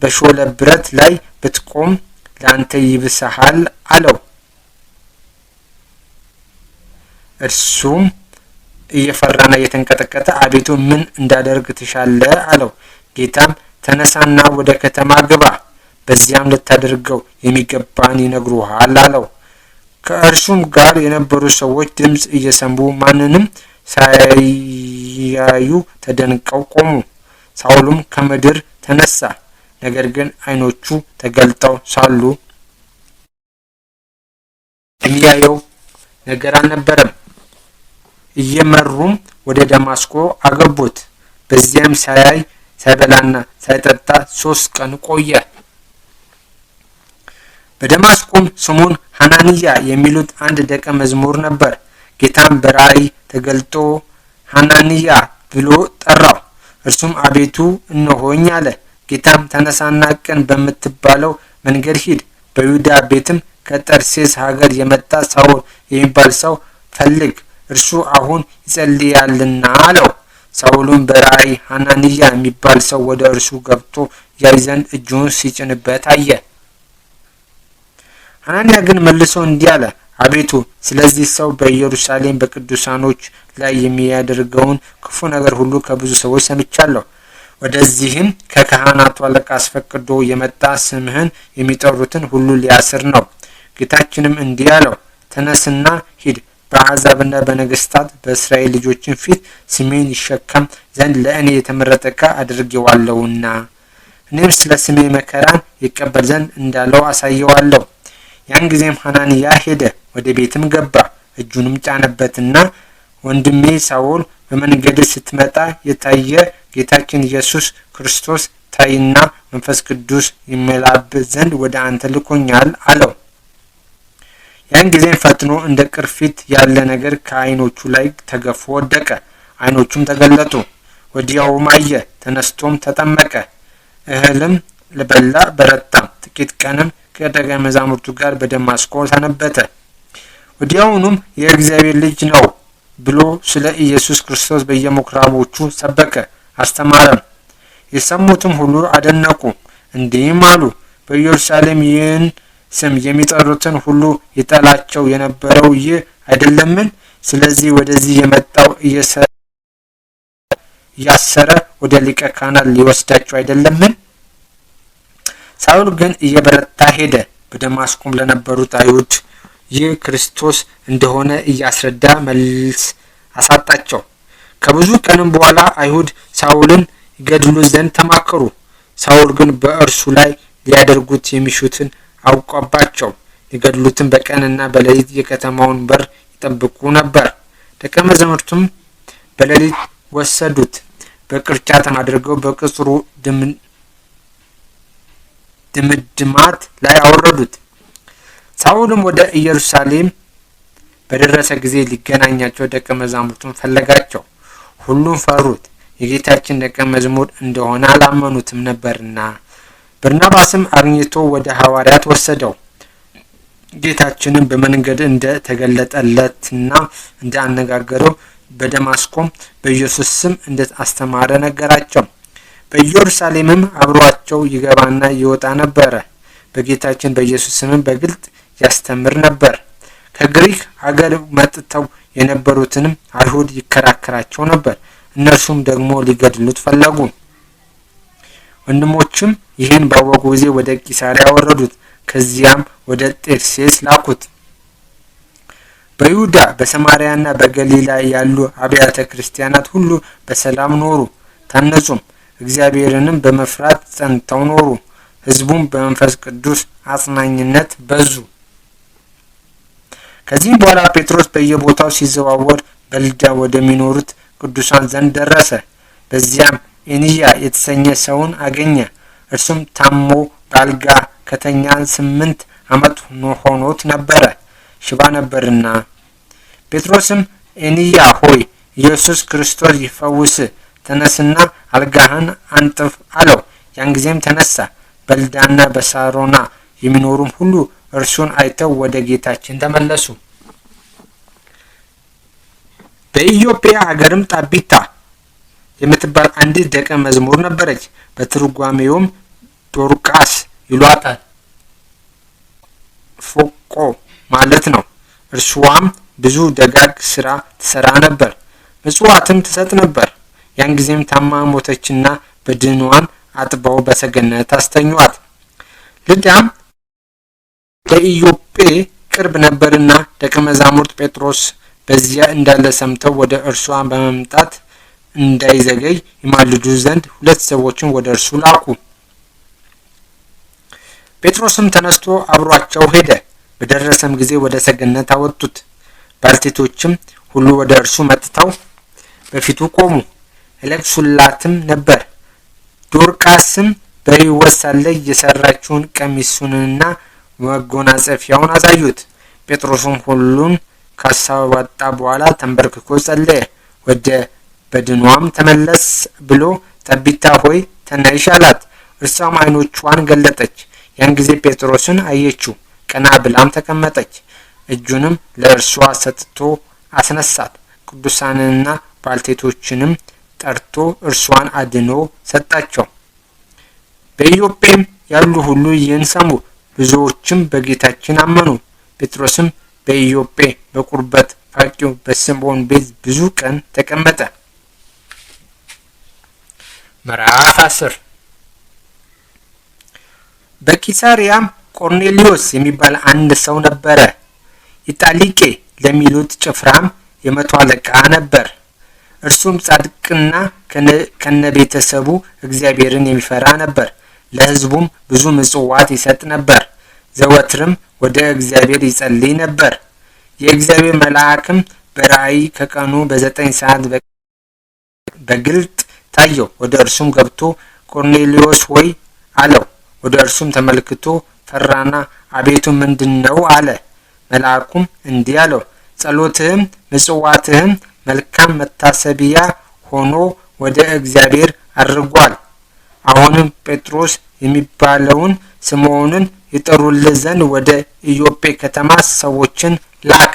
በሾለ ብረት ላይ ብትቆም ለአንተ ይብስሃል አለው። እርሱም እየፈራና እየተንቀጠቀጠ አቤቱ ምን እንዳደርግ ትሻለህ አለው። ጌታም ተነሳና ወደ ከተማ ግባ፣ በዚያም ልታደርገው የሚገባን ይነግሩሃል አለው። ከእርሱም ጋር የነበሩ ሰዎች ድምፅ እየሰሙ ማንንም ሳያዩ ተደንቀው ቆሙ። ሳውልም ከምድር ተነሳ፣ ነገር ግን ዓይኖቹ ተገልጠው ሳሉ የሚያየው ነገር አልነበረም። እየመሩም ወደ ደማስቆ አገቡት። በዚያም ሳያይ ሳይበላና ሳይጠጣ 3 ቀን ቆየ። በደማስቆም ስሙን ሐናንያ የሚሉት አንድ ደቀ መዝሙር ነበር። ጌታም በራእይ ተገልጦ ሐናንያ ብሎ ጠራው። እርሱም አቤቱ እነሆኝ አለ። ጌታም ተነሳና ቀን በምትባለው መንገድ ሂድ፣ በይሁዳ ቤትም ከጠርሴስ ሀገር የመጣ ሳውል የሚባል ሰው ፈልግ፣ እርሱ አሁን ይጸልያልና አለው። ሳውልም በራእይ ሐናንያ የሚባል ሰው ወደ እርሱ ገብቶ ያይ ዘንድ እጁን ሲጭንበት አየ። ሐናንያ ግን መልሶ እንዲህ አለ፣ አቤቱ ስለዚህ ሰው በኢየሩሳሌም በቅዱሳኖች ላይ የሚያደርገውን ክፉ ነገር ሁሉ ከብዙ ሰዎች ሰምቻለሁ። ወደዚህም ከካህናቱ አለቃ አስፈቅዶ የመጣ ስምህን የሚጠሩትን ሁሉ ሊያስር ነው። ጌታችንም እንዲህ አለው፣ ተነስና ሂድ፣ በአሕዛብና በነገስታት በእስራኤል ልጆችን ፊት ስሜን ይሸከም ዘንድ ለእኔ የተመረጠ ዕቃ አድርጌዋለሁና እኔም ስለ ስሜ መከራን ይቀበል ዘንድ እንዳለው አሳየዋለሁ። ያን ጊዜም ሐናንያ ሄደ፣ ወደ ቤትም ገባ። እጁንም ጫነበትና ወንድሜ ሳውል በመንገድ ስትመጣ የታየ ጌታችን ኢየሱስ ክርስቶስ ታይና መንፈስ ቅዱስ ይመላብህ ዘንድ ወደ አንተ ልኮኛል አለው። ያን ጊዜም ፈጥኖ እንደ ቅርፊት ያለ ነገር ከዓይኖቹ ላይ ተገፎ ወደቀ። ዓይኖቹም ተገለጡ። ወዲያውም አየ። ተነስቶም ተጠመቀ። እህልም በላ፣ በረታም። ጥቂት ቀንም ከደቀ መዛሙርቱ ጋር በደማስቆ ሰነበተ። ወዲያውኑም የእግዚአብሔር ልጅ ነው ብሎ ስለ ኢየሱስ ክርስቶስ በየምኩራቦቹ ሰበከ፣ አስተማረም። የሰሙትም ሁሉ አደነቁ፣ እንዲህም አሉ፣ በኢየሩሳሌም ይህን ስም የሚጠሩትን ሁሉ ይጠላቸው የነበረው ይህ አይደለምን? ስለዚህ ወደዚህ የመጣው እያሰረ ወደ ሊቀ ካህናት ሊወስዳቸው አይደለምን? ሳውል ግን እየበረታ ሄደ። በደማስቆም ለነበሩት አይሁድ ይህ ክርስቶስ እንደሆነ እያስረዳ መልስ አሳጣቸው። ከብዙ ቀንም በኋላ አይሁድ ሳውልን ይገድሉት ዘንድ ተማከሩ። ሳውል ግን በእርሱ ላይ ሊያደርጉት የሚሹትን አውቀባቸው። ሊገድሉትም በቀንና በሌሊት የከተማውን በር ይጠብቁ ነበር። ደቀ መዛሙርቱም በሌሊት ወሰዱት፣ በቅርጫት አድርገው በቅጽሩ ድምድማት ላይ አወረዱት። ሳኦልም ወደ ኢየሩሳሌም በደረሰ ጊዜ ሊገናኛቸው ደቀ መዛሙርቱን ፈለጋቸው። ሁሉም ፈሩት፣ የጌታችን ደቀ መዝሙር እንደሆነ አላመኑትም ነበርና። በርናባስም አግኝቶ ወደ ሐዋርያት ወሰደው። ጌታችንን በመንገድ እንደ ተገለጠለትና እንደ አነጋገረው በደማስቆም በኢየሱስ ስም እንደ አስተማረ ነገራቸው። በኢየሩሳሌምም አብሯቸው ይገባና ይወጣ ነበረ። በጌታችን በኢየሱስ ስም በግልጥ ያስተምር ነበር። ከግሪክ አገር መጥተው የነበሩትንም አይሁድ ይከራከራቸው ነበር። እነርሱም ደግሞ ሊገድሉት ፈለጉ። ወንድሞችም ይህን ባወቁ ጊዜ ወደ ቂሳርያ አወረዱት። ከዚያም ወደ ጤርሴስ ላኩት። በይሁዳ በሰማርያና በገሊላ ያሉ አብያተ ክርስቲያናት ሁሉ በሰላም ኖሩ፣ ታነጹም። እግዚአብሔርንም በመፍራት ጸንተው ኖሩ። ሕዝቡም በመንፈስ ቅዱስ አጽናኝነት በዙ። ከዚህም በኋላ ጴጥሮስ በየቦታው ሲዘዋወር በልዳ ወደሚኖሩት ቅዱሳን ዘንድ ደረሰ። በዚያም ኤንያ የተሰኘ ሰውን አገኘ። እርሱም ታሞ በአልጋ ከተኛ 8 ዓመት ሆኖት ነበረ፣ ሽባ ነበርና። ጴጥሮስም ኤንያ ሆይ ኢየሱስ ክርስቶስ ይፈውስ፣ ተነስና አልጋህን አንጥፍ አለው። ያን ጊዜም ተነሳ። በልዳና በሳሮና የሚኖሩም ሁሉ እርሱን አይተው ወደ ጌታችን ተመለሱ። በኢዮጴ ሀገርም ጣቢታ የምትባል አንዲት ደቀ መዝሙር ነበረች። በትርጓሜውም ዶርቃስ ይሏታል፣ ፎቆ ማለት ነው። እርሷም ብዙ ደጋግ ስራ ትሰራ ነበር፣ ምጽዋትም ትሰጥ ነበር። ያን ጊዜም ታማ ሞተችና በድኗን አጥበው በሰገነት አስተኟት። ልዳም በኢዮጴ ቅርብ ነበርና ደቀ መዛሙርት ጴጥሮስ በዚያ እንዳለ ሰምተው ወደ እርሷ በመምጣት እንዳይዘገይ ይማልዱ ዘንድ 2 ሰዎችን ወደ እርሱ ላኩ። ጴጥሮስም ተነስቶ አብሯቸው ሄደ። በደረሰም ጊዜ ወደ ሰገነት አወጡት። ባልቴቶችም ሁሉ ወደ እርሱ መጥተው በፊቱ ቆሙ፣ ያለቅሱላትም ነበር። ዶርቃስም በሕይወት ሳለ የሰራችውን ቀሚሱንና መጎናጸፊያውን አሳዩት። ጴጥሮስም ሁሉን ካሳወጣ በኋላ ተንበርክኮ ጸለየ። ወደ በድኗም ተመለስ ብሎ ጠቢታ ሆይ ተነሽ አላት። እርሷም ዓይኖቿን ገለጠች። ያን ጊዜ ጴጥሮስን አየችው፣ ቀና ብላም ተቀመጠች። እጁንም ለእርሷ ሰጥቶ አስነሳት። ቅዱሳንንና ባልቴቶችንም ጠርቶ እርሷን አድኖ ሰጣቸው። በኢዮጴም ያሉ ሁሉ ይህን ሰሙ፣ ብዙዎችም በጌታችን አመኑ። ጴጥሮስም በኢዮጴ በቁርበት ፋቂው በስምዖን ቤት ብዙ ቀን ተቀመጠ። ምዕራፍ 10 በቂሳርያም ቆርኔሊዮስ የሚባል አንድ ሰው ነበረ። ኢጣሊቄ ለሚሉት ጭፍራም የ100 አለቃ ነበር። እርሱም ጻድቅና ከነቤተሰቡ እግዚአብሔርን የሚፈራ ነበር። ለሕዝቡም ብዙ ምጽዋት ይሰጥ ነበር። ዘወትርም ወደ እግዚአብሔር ይጸልይ ነበር። የእግዚአብሔር መልአክም በራእይ ከቀኑ በ9 ሰዓት በግልጥ ታየው። ወደ እርሱም ገብቶ ቆርኔሊዮስ ሆይ አለው። ወደ እርሱም ተመልክቶ ፈራና አቤቱ ምንድነው አለ። መልአኩም እንዲህ አለው፣ ጸሎትህም ምጽዋትህም መልካም መታሰቢያ ሆኖ ወደ እግዚአብሔር አድርጓል። አሁንም ጴጥሮስ የሚባለውን ስምዖንን ይጠሩልህ ዘንድ ወደ ኢዮጴ ከተማ ሰዎችን ላክ።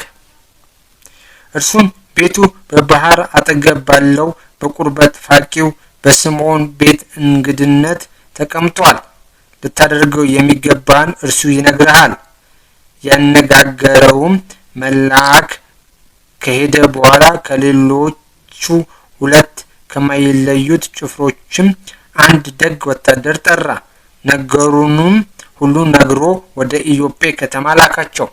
እርሱም ቤቱ በባህር አጠገብ ባለው በቁርበት ፋቂው በስምዖን ቤት እንግድነት ተቀምጧል። ልታደርገው የሚገባን እርሱ ይነግርሃል። ያነጋገረውም መልአክ ከሄደ በኋላ ከሌሎቹ 2 ከማይለዩት ጭፍሮችም አንድ ደግ ወታደር ጠራ። ነገሩንም ሁሉ ነግሮ ወደ ኢዮጴ ከተማ ላካቸው።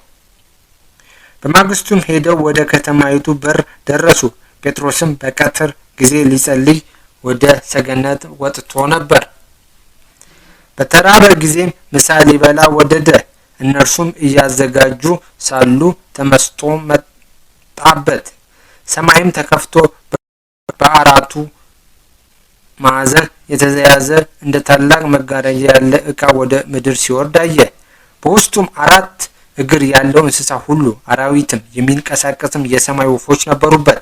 በማግስቱም ሄደው ወደ ከተማይቱ በር ደረሱ። ጴጥሮስም በቀትር ጊዜ ሊጸልይ ወደ ሰገነት ወጥቶ ነበር። በተራበ ጊዜም ምሳ ሊበላ ወደደ። እነርሱም እያዘጋጁ ሳሉ ወጣበት። ሰማይም ተከፍቶ በአራቱ ማዕዘን የተያዘ እንደ ታላቅ መጋረጃ ያለ ዕቃ ወደ ምድር ሲወርድ አየ። በውስጡም 4 እግር ያለው እንስሳ ሁሉ አራዊትም የሚንቀሳቀስም የሰማይ ወፎች ነበሩበት።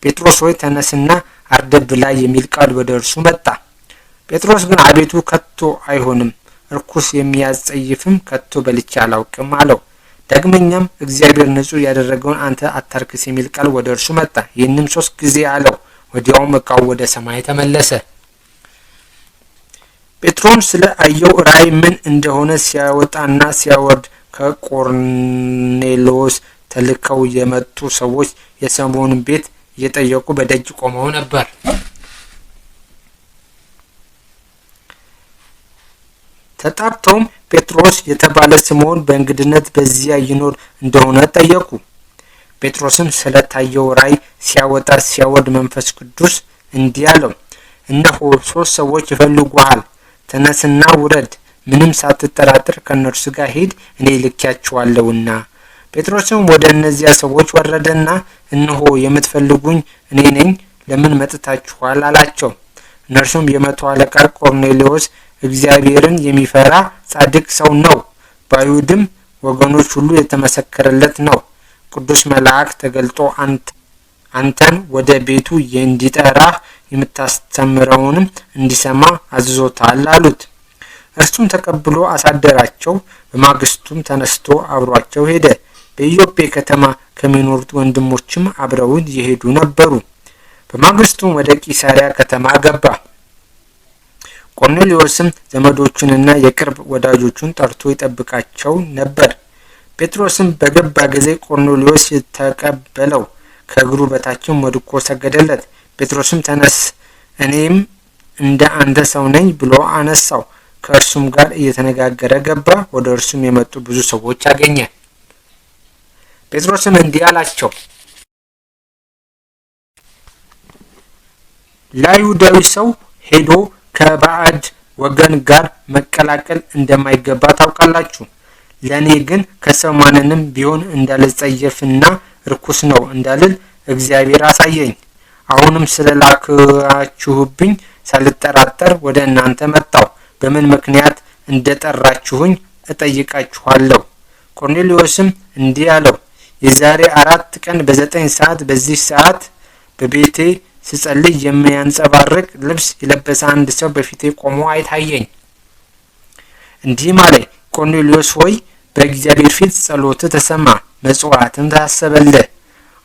ጴጥሮስ ሆይ ተነስና አርደህ ብላ የሚል ቃል ወደ እርሱ መጣ። ጴጥሮስ ግን አቤቱ ከቶ አይሆንም፣ ርኩስ የሚያስጸይፍም ከቶ በልቼ አላውቅም አለው። ዳግመኛም እግዚአብሔር ንጹሕ ያደረገውን አንተ አታርክስ የሚል ቃል ወደ እርሱ መጣ። ይህንም 3 ጊዜ አለው። ወዲያውም ዕቃው ወደ ሰማይ ተመለሰ። ጴጥሮስ ስለ አየው ራእይ ምን እንደሆነ ሲያወጣና ሲያወርድ ከቆርኔሌዎስ ተልከው የመጡ ሰዎች የስምዖንን ቤት እየጠየቁ በደጅ ቆመው ነበር። ተጣርተውም ጴጥሮስ የተባለ ስምዖን በእንግድነት በዚያ ይኖር እንደሆነ ጠየቁ። ጴጥሮስም ስለታየው ራእይ ሲያወጣ ሲያወርድ መንፈስ ቅዱስ እንዲህ አለው፣ እነሆ 3 ሰዎች ይፈልጉሃል፣ ተነስና ውረድ፣ ምንም ሳትጠራጥር ከእነርሱ ጋር ሂድ፣ እኔ ልኬያቸዋለሁና። ጴጥሮስም ወደ እነዚያ ሰዎች ወረደና እነሆ የምትፈልጉኝ እኔ ነኝ፣ ለምን መጥታችኋል አላቸው። እነርሱም የመቶ አለቃ ቆርኔሌዎስ እግዚአብሔርን የሚፈራ ጻድቅ ሰው ነው፣ በአይሁድም ወገኖች ሁሉ የተመሰከረለት ነው። ቅዱስ መልአክ ተገልጦ አንተን ወደ ቤቱ እንዲጠራህ የምታስተምረውንም እንዲሰማ አዝዞታል አሉት። እርሱም ተቀብሎ አሳደራቸው። በማግስቱም ተነስቶ አብሯቸው ሄደ። በኢዮጴ ከተማ ከሚኖሩት ወንድሞችም አብረውት የሄዱ ነበሩ። በማግስቱም ወደ ቂሳሪያ ከተማ ገባ። ቆርኔሌዎስም ዘመዶቹንና የቅርብ ወዳጆቹን ጠርቶ ይጠብቃቸው ነበር። ጴጥሮስም በገባ ጊዜ ቆርኔሌዎስ ተቀበለው፣ ከእግሩ በታችም ወድቆ ሰገደለት። ጴጥሮስም ተነስ፣ እኔም እንደ አንተ ሰው ነኝ ብሎ አነሳው። ከእርሱም ጋር እየተነጋገረ ገባ። ወደ እርሱም የመጡ ብዙ ሰዎች አገኘ። ጴጥሮስም እንዲህ አላቸው፣ ለአይሁዳዊ ሰው ሄዶ ከባዕድ ወገን ጋር መቀላቀል እንደማይገባ ታውቃላችሁ። ለእኔ ግን ከሰው ማንንም ቢሆን እንዳልጸየፍና ርኩስ ነው እንዳልል እግዚአብሔር አሳየኝ። አሁንም ስለላካችሁብኝ ሳልጠራጠር ወደ እናንተ መጣሁ። በምን ምክንያት እንደጠራችሁኝ እጠይቃችኋለሁ። ቆርኔሌዎስም እንዲህ አለው፣ የዛሬ 4 ቀን በ9 ሰዓት በዚህ ሰዓት በቤቴ ስጸልይ የሚያንጸባርቅ ልብስ የለበሰ አንድ ሰው በፊቴ ቆሞ አይታየኝ። እንዲህም አለኝ፣ ቆርኔሌዎስ ሆይ በእግዚአብሔር ፊት ጸሎትህ ተሰማ፣ መጽዋዕትም ታሰበልህ።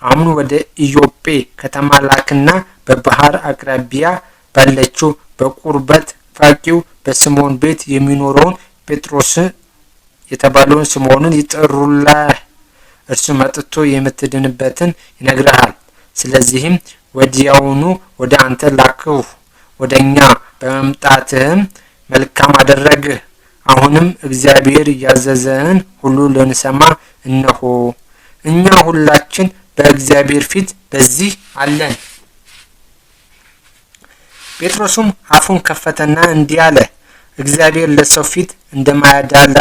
አሁን ወደ ኢዮጴ ከተማ ላክና በባህር አቅራቢያ ባለችው በቁርበት ፋቂው በስምዖን ቤት የሚኖረውን ጴጥሮስ የተባለውን ስምዖንን ይጠሩልህ። እርሱ መጥቶ የምትድንበትን ይነግርሃል። ስለዚህም ወዲያውኑ ወደ አንተ ላክሁ። ወደኛ በመምጣትህም መልካም አደረግህ። አሁንም እግዚአብሔር ያዘዘን ሁሉ ልንሰማ እነሆ እኛ ሁላችን በእግዚአብሔር ፊት በዚህ አለን። ጴጥሮስም አፉን ከፈተና እንዲህ አለ፣ እግዚአብሔር ለሰው ፊት እንደማያዳላ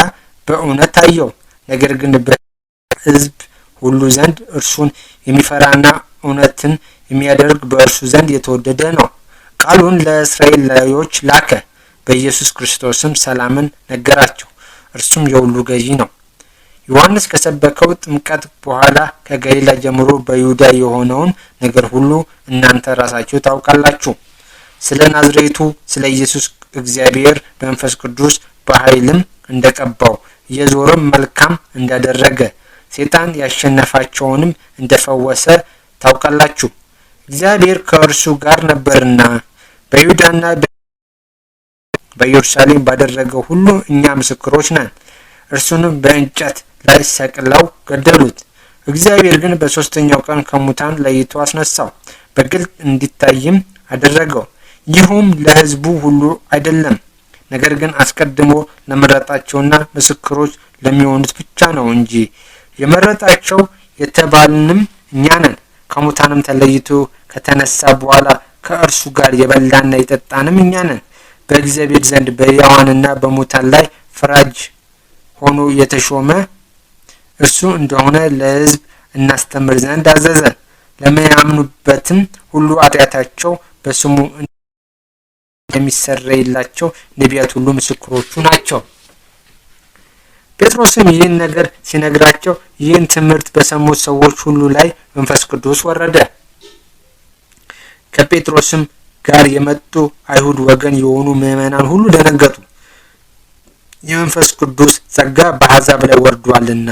በእውነት አየው። ነገር ግን በሕዝብ ሁሉ ዘንድ እርሱን የሚፈራና እውነትን የሚያደርግ በእርሱ ዘንድ የተወደደ ነው። ቃሉን ለእስራኤላውያን ላከ። በኢየሱስ ክርስቶስም ሰላምን ነገራቸው። እርሱም የሁሉ ገዢ ነው። ዮሐንስ ከሰበከው ጥምቀት በኋላ ከገሊላ ጀምሮ በይሁዳ የሆነውን ነገር ሁሉ እናንተ ራሳችሁ ታውቃላችሁ። ስለ ናዝሬቱ ስለ ኢየሱስ እግዚአብሔር በመንፈስ ቅዱስ በኃይልም እንደቀባው እየዞረም መልካም እንዳደረገ ሰይጣን ያሸነፋቸውንም እንደፈወሰ ታውቃላችሁ። እግዚአብሔር ከእርሱ ጋር ነበርና በይሁዳና በኢየሩሳሌም ባደረገው ሁሉ እኛ ምስክሮች ነን። እርሱንም በእንጨት ላይ ሰቅለው ገደሉት። እግዚአብሔር ግን በ3ኛው ቀን ከሙታን ለይቶ አስነሳው፣ በግልጥ እንዲታይም አደረገው። ይህም ለሕዝቡ ሁሉ አይደለም፣ ነገር ግን አስቀድሞ ለመረጣቸውና ምስክሮች ለሚሆኑት ብቻ ነው እንጂ። የመረጣቸው የተባልንም እኛ ነን። ከሙታንም ተለይቶ ከተነሳ በኋላ ከእርሱ ጋር የበላና የጠጣንም እኛ ነን። በእግዚአብሔር ዘንድ በሕያዋንና በሙታን ላይ ፈራጅ ሆኖ የተሾመ እርሱ እንደሆነ ለሕዝብ እናስተምር ዘንድ አዘዘን። ለሚያምኑበትም ሁሉ ኃጢአታቸው በስሙ እንደሚሰረይላቸው ነቢያት ሁሉ ምስክሮቹ ናቸው። ጴጥሮስም ይህን ነገር ሲነግራቸው ይህን ትምህርት በሰሙት ሰዎች ሁሉ ላይ መንፈስ ቅዱስ ወረደ። ከጴጥሮስም ጋር የመጡ አይሁድ ወገን የሆኑ ምዕመናን ሁሉ ደነገጡ፣ የመንፈስ ቅዱስ ጸጋ በአሕዛብ ላይ ወርዷልና፣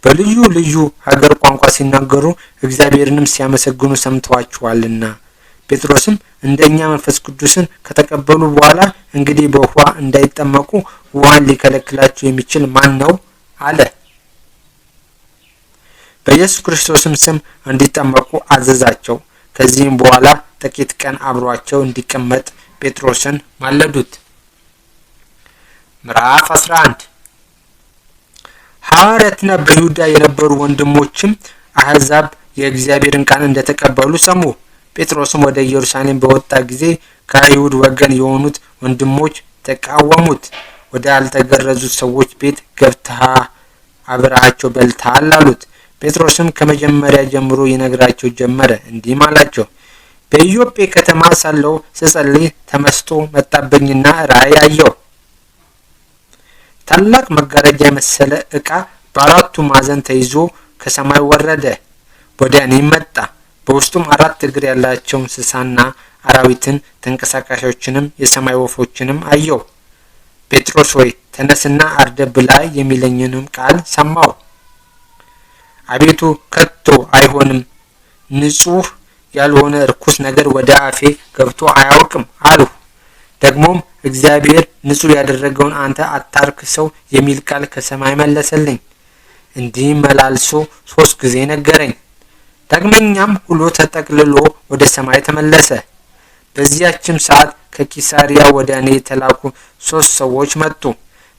በልዩ ልዩ ሀገር ቋንቋ ሲናገሩ እግዚአብሔርንም ሲያመሰግኑ ሰምተዋቸዋልና። ጴጥሮስም እንደኛ መንፈስ ቅዱስን ከተቀበሉ በኋላ እንግዲህ በውኃ እንዳይጠመቁ ውኃን ሊከለክላቸው የሚችል ማን ነው? አለ። በኢየሱስ ክርስቶስም ስም እንዲጠመቁ አዘዛቸው። ከዚህም በኋላ ጥቂት ቀን አብሯቸው እንዲቀመጥ ጴጥሮስን ማለዱት። ምዕራፍ 11 ሐዋርያትና በይሁዳ የነበሩ ወንድሞችም አሕዛብ የእግዚአብሔርን ቃል እንደተቀበሉ ሰሙ። ጴጥሮስም ወደ ኢየሩሳሌም በወጣ ጊዜ ከአይሁድ ወገን የሆኑት ወንድሞች ተቃወሙት። ወደ አልተገረዙት ሰዎች ቤት ገብተህ አብረሃቸው በልተሃል አሉት። ጴጥሮስም ከመጀመሪያ ጀምሮ ይነግራቸው ጀመረ፣ እንዲህም አላቸው። በኢዮጴ ከተማ ሳለሁ ስጸልይ ተመስጦ መጣብኝና ራእይ አየሁ። ታላቅ መጋረጃ የመሰለ ዕቃ በአራቱ ማዕዘን ተይዞ ከሰማይ ወረደ፣ ወደ እኔም መጣ። በውስጡም 4 እግር ያላቸው እንስሳና አራዊትን ተንቀሳቃሾችንም የሰማይ ወፎችንም አየሁ። ጴጥሮስ ሆይ ተነስና አርደህ ብላ የሚለኝንም ቃል ሰማሁ። አቤቱ ከቶ አይሆንም፣ ንጹሕ ያልሆነ ርኩስ ነገር ወደ አፌ ገብቶ አያውቅም አልሁ። ደግሞም እግዚአብሔር ንጹሕ ያደረገውን አንተ አታርክሰው የሚል ቃል ከሰማይ መለሰልኝ። እንዲህ መላልሶ 3 ጊዜ ነገረኝ። ዳግመኛም ሁሉ ተጠቅልሎ ወደ ሰማይ ተመለሰ። በዚያችም ሰዓት ከቂሳሪያ ወደ እኔ የተላኩ 3 ሰዎች መጡ።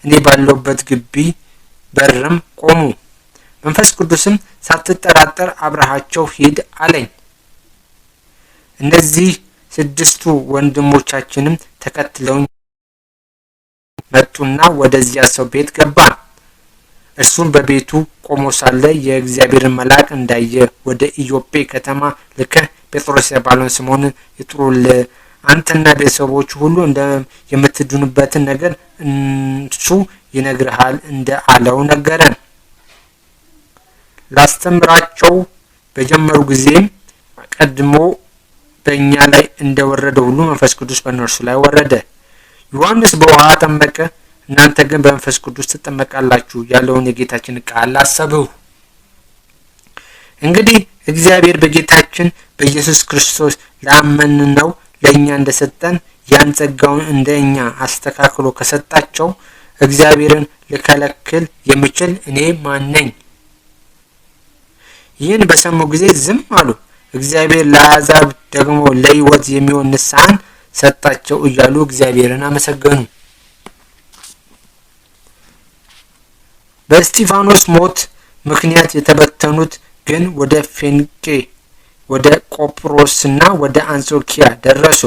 እኔ ባለሁበት ግቢ በርም ቆሙ። መንፈስ ቅዱስም ሳትጠራጠር አብረሃቸው ሂድ አለኝ። እነዚህ 6ቱ ወንድሞቻችንም ተከትለውኝ መጡና ወደዚያ ሰው ቤት ገባን። እርሱም በቤቱ ቆሞ ሳለ የእግዚአብሔርን መልአክ እንዳየ ወደ ኢዮጴ ከተማ ልከህ ጴጥሮስ የተባለውን ስምዖንን ይጥሩልህ፣ አንተና ቤተሰቦቹ ሁሉ የምትድኑበትን ነገር እሱ ይነግርሃል እንደ አለው ነገረን። ላስተምራቸው በጀመሩ ጊዜም ቀድሞ በእኛ ላይ እንደወረደ ሁሉ መንፈስ ቅዱስ በእነርሱ ላይ ወረደ። ዮሐንስ በውሃ ጠመቀ፣ እናንተ ግን በመንፈስ ቅዱስ ትጠመቃላችሁ ያለውን የጌታችን ቃል አሰብሁ። እንግዲህ እግዚአብሔር በጌታችን በኢየሱስ ክርስቶስ ላመንነው ለእኛ እንደሰጠን ያን ጸጋውን እንደ እኛ አስተካክሎ ከሰጣቸው እግዚአብሔርን ልከለክል የሚችል እኔ ማን ነኝ? ይህን በሰሙ ጊዜ ዝም አሉ። እግዚአብሔር ለአሕዛብ ደግሞ ለሕይወት የሚሆን ንስሐን ሰጣቸው እያሉ እግዚአብሔርን አመሰገኑ። በእስጢፋኖስ ሞት ምክንያት የተበተኑት ግን ወደ ፌንቄ፣ ወደ ቆጵሮስና ወደ አንጾኪያ ደረሱ።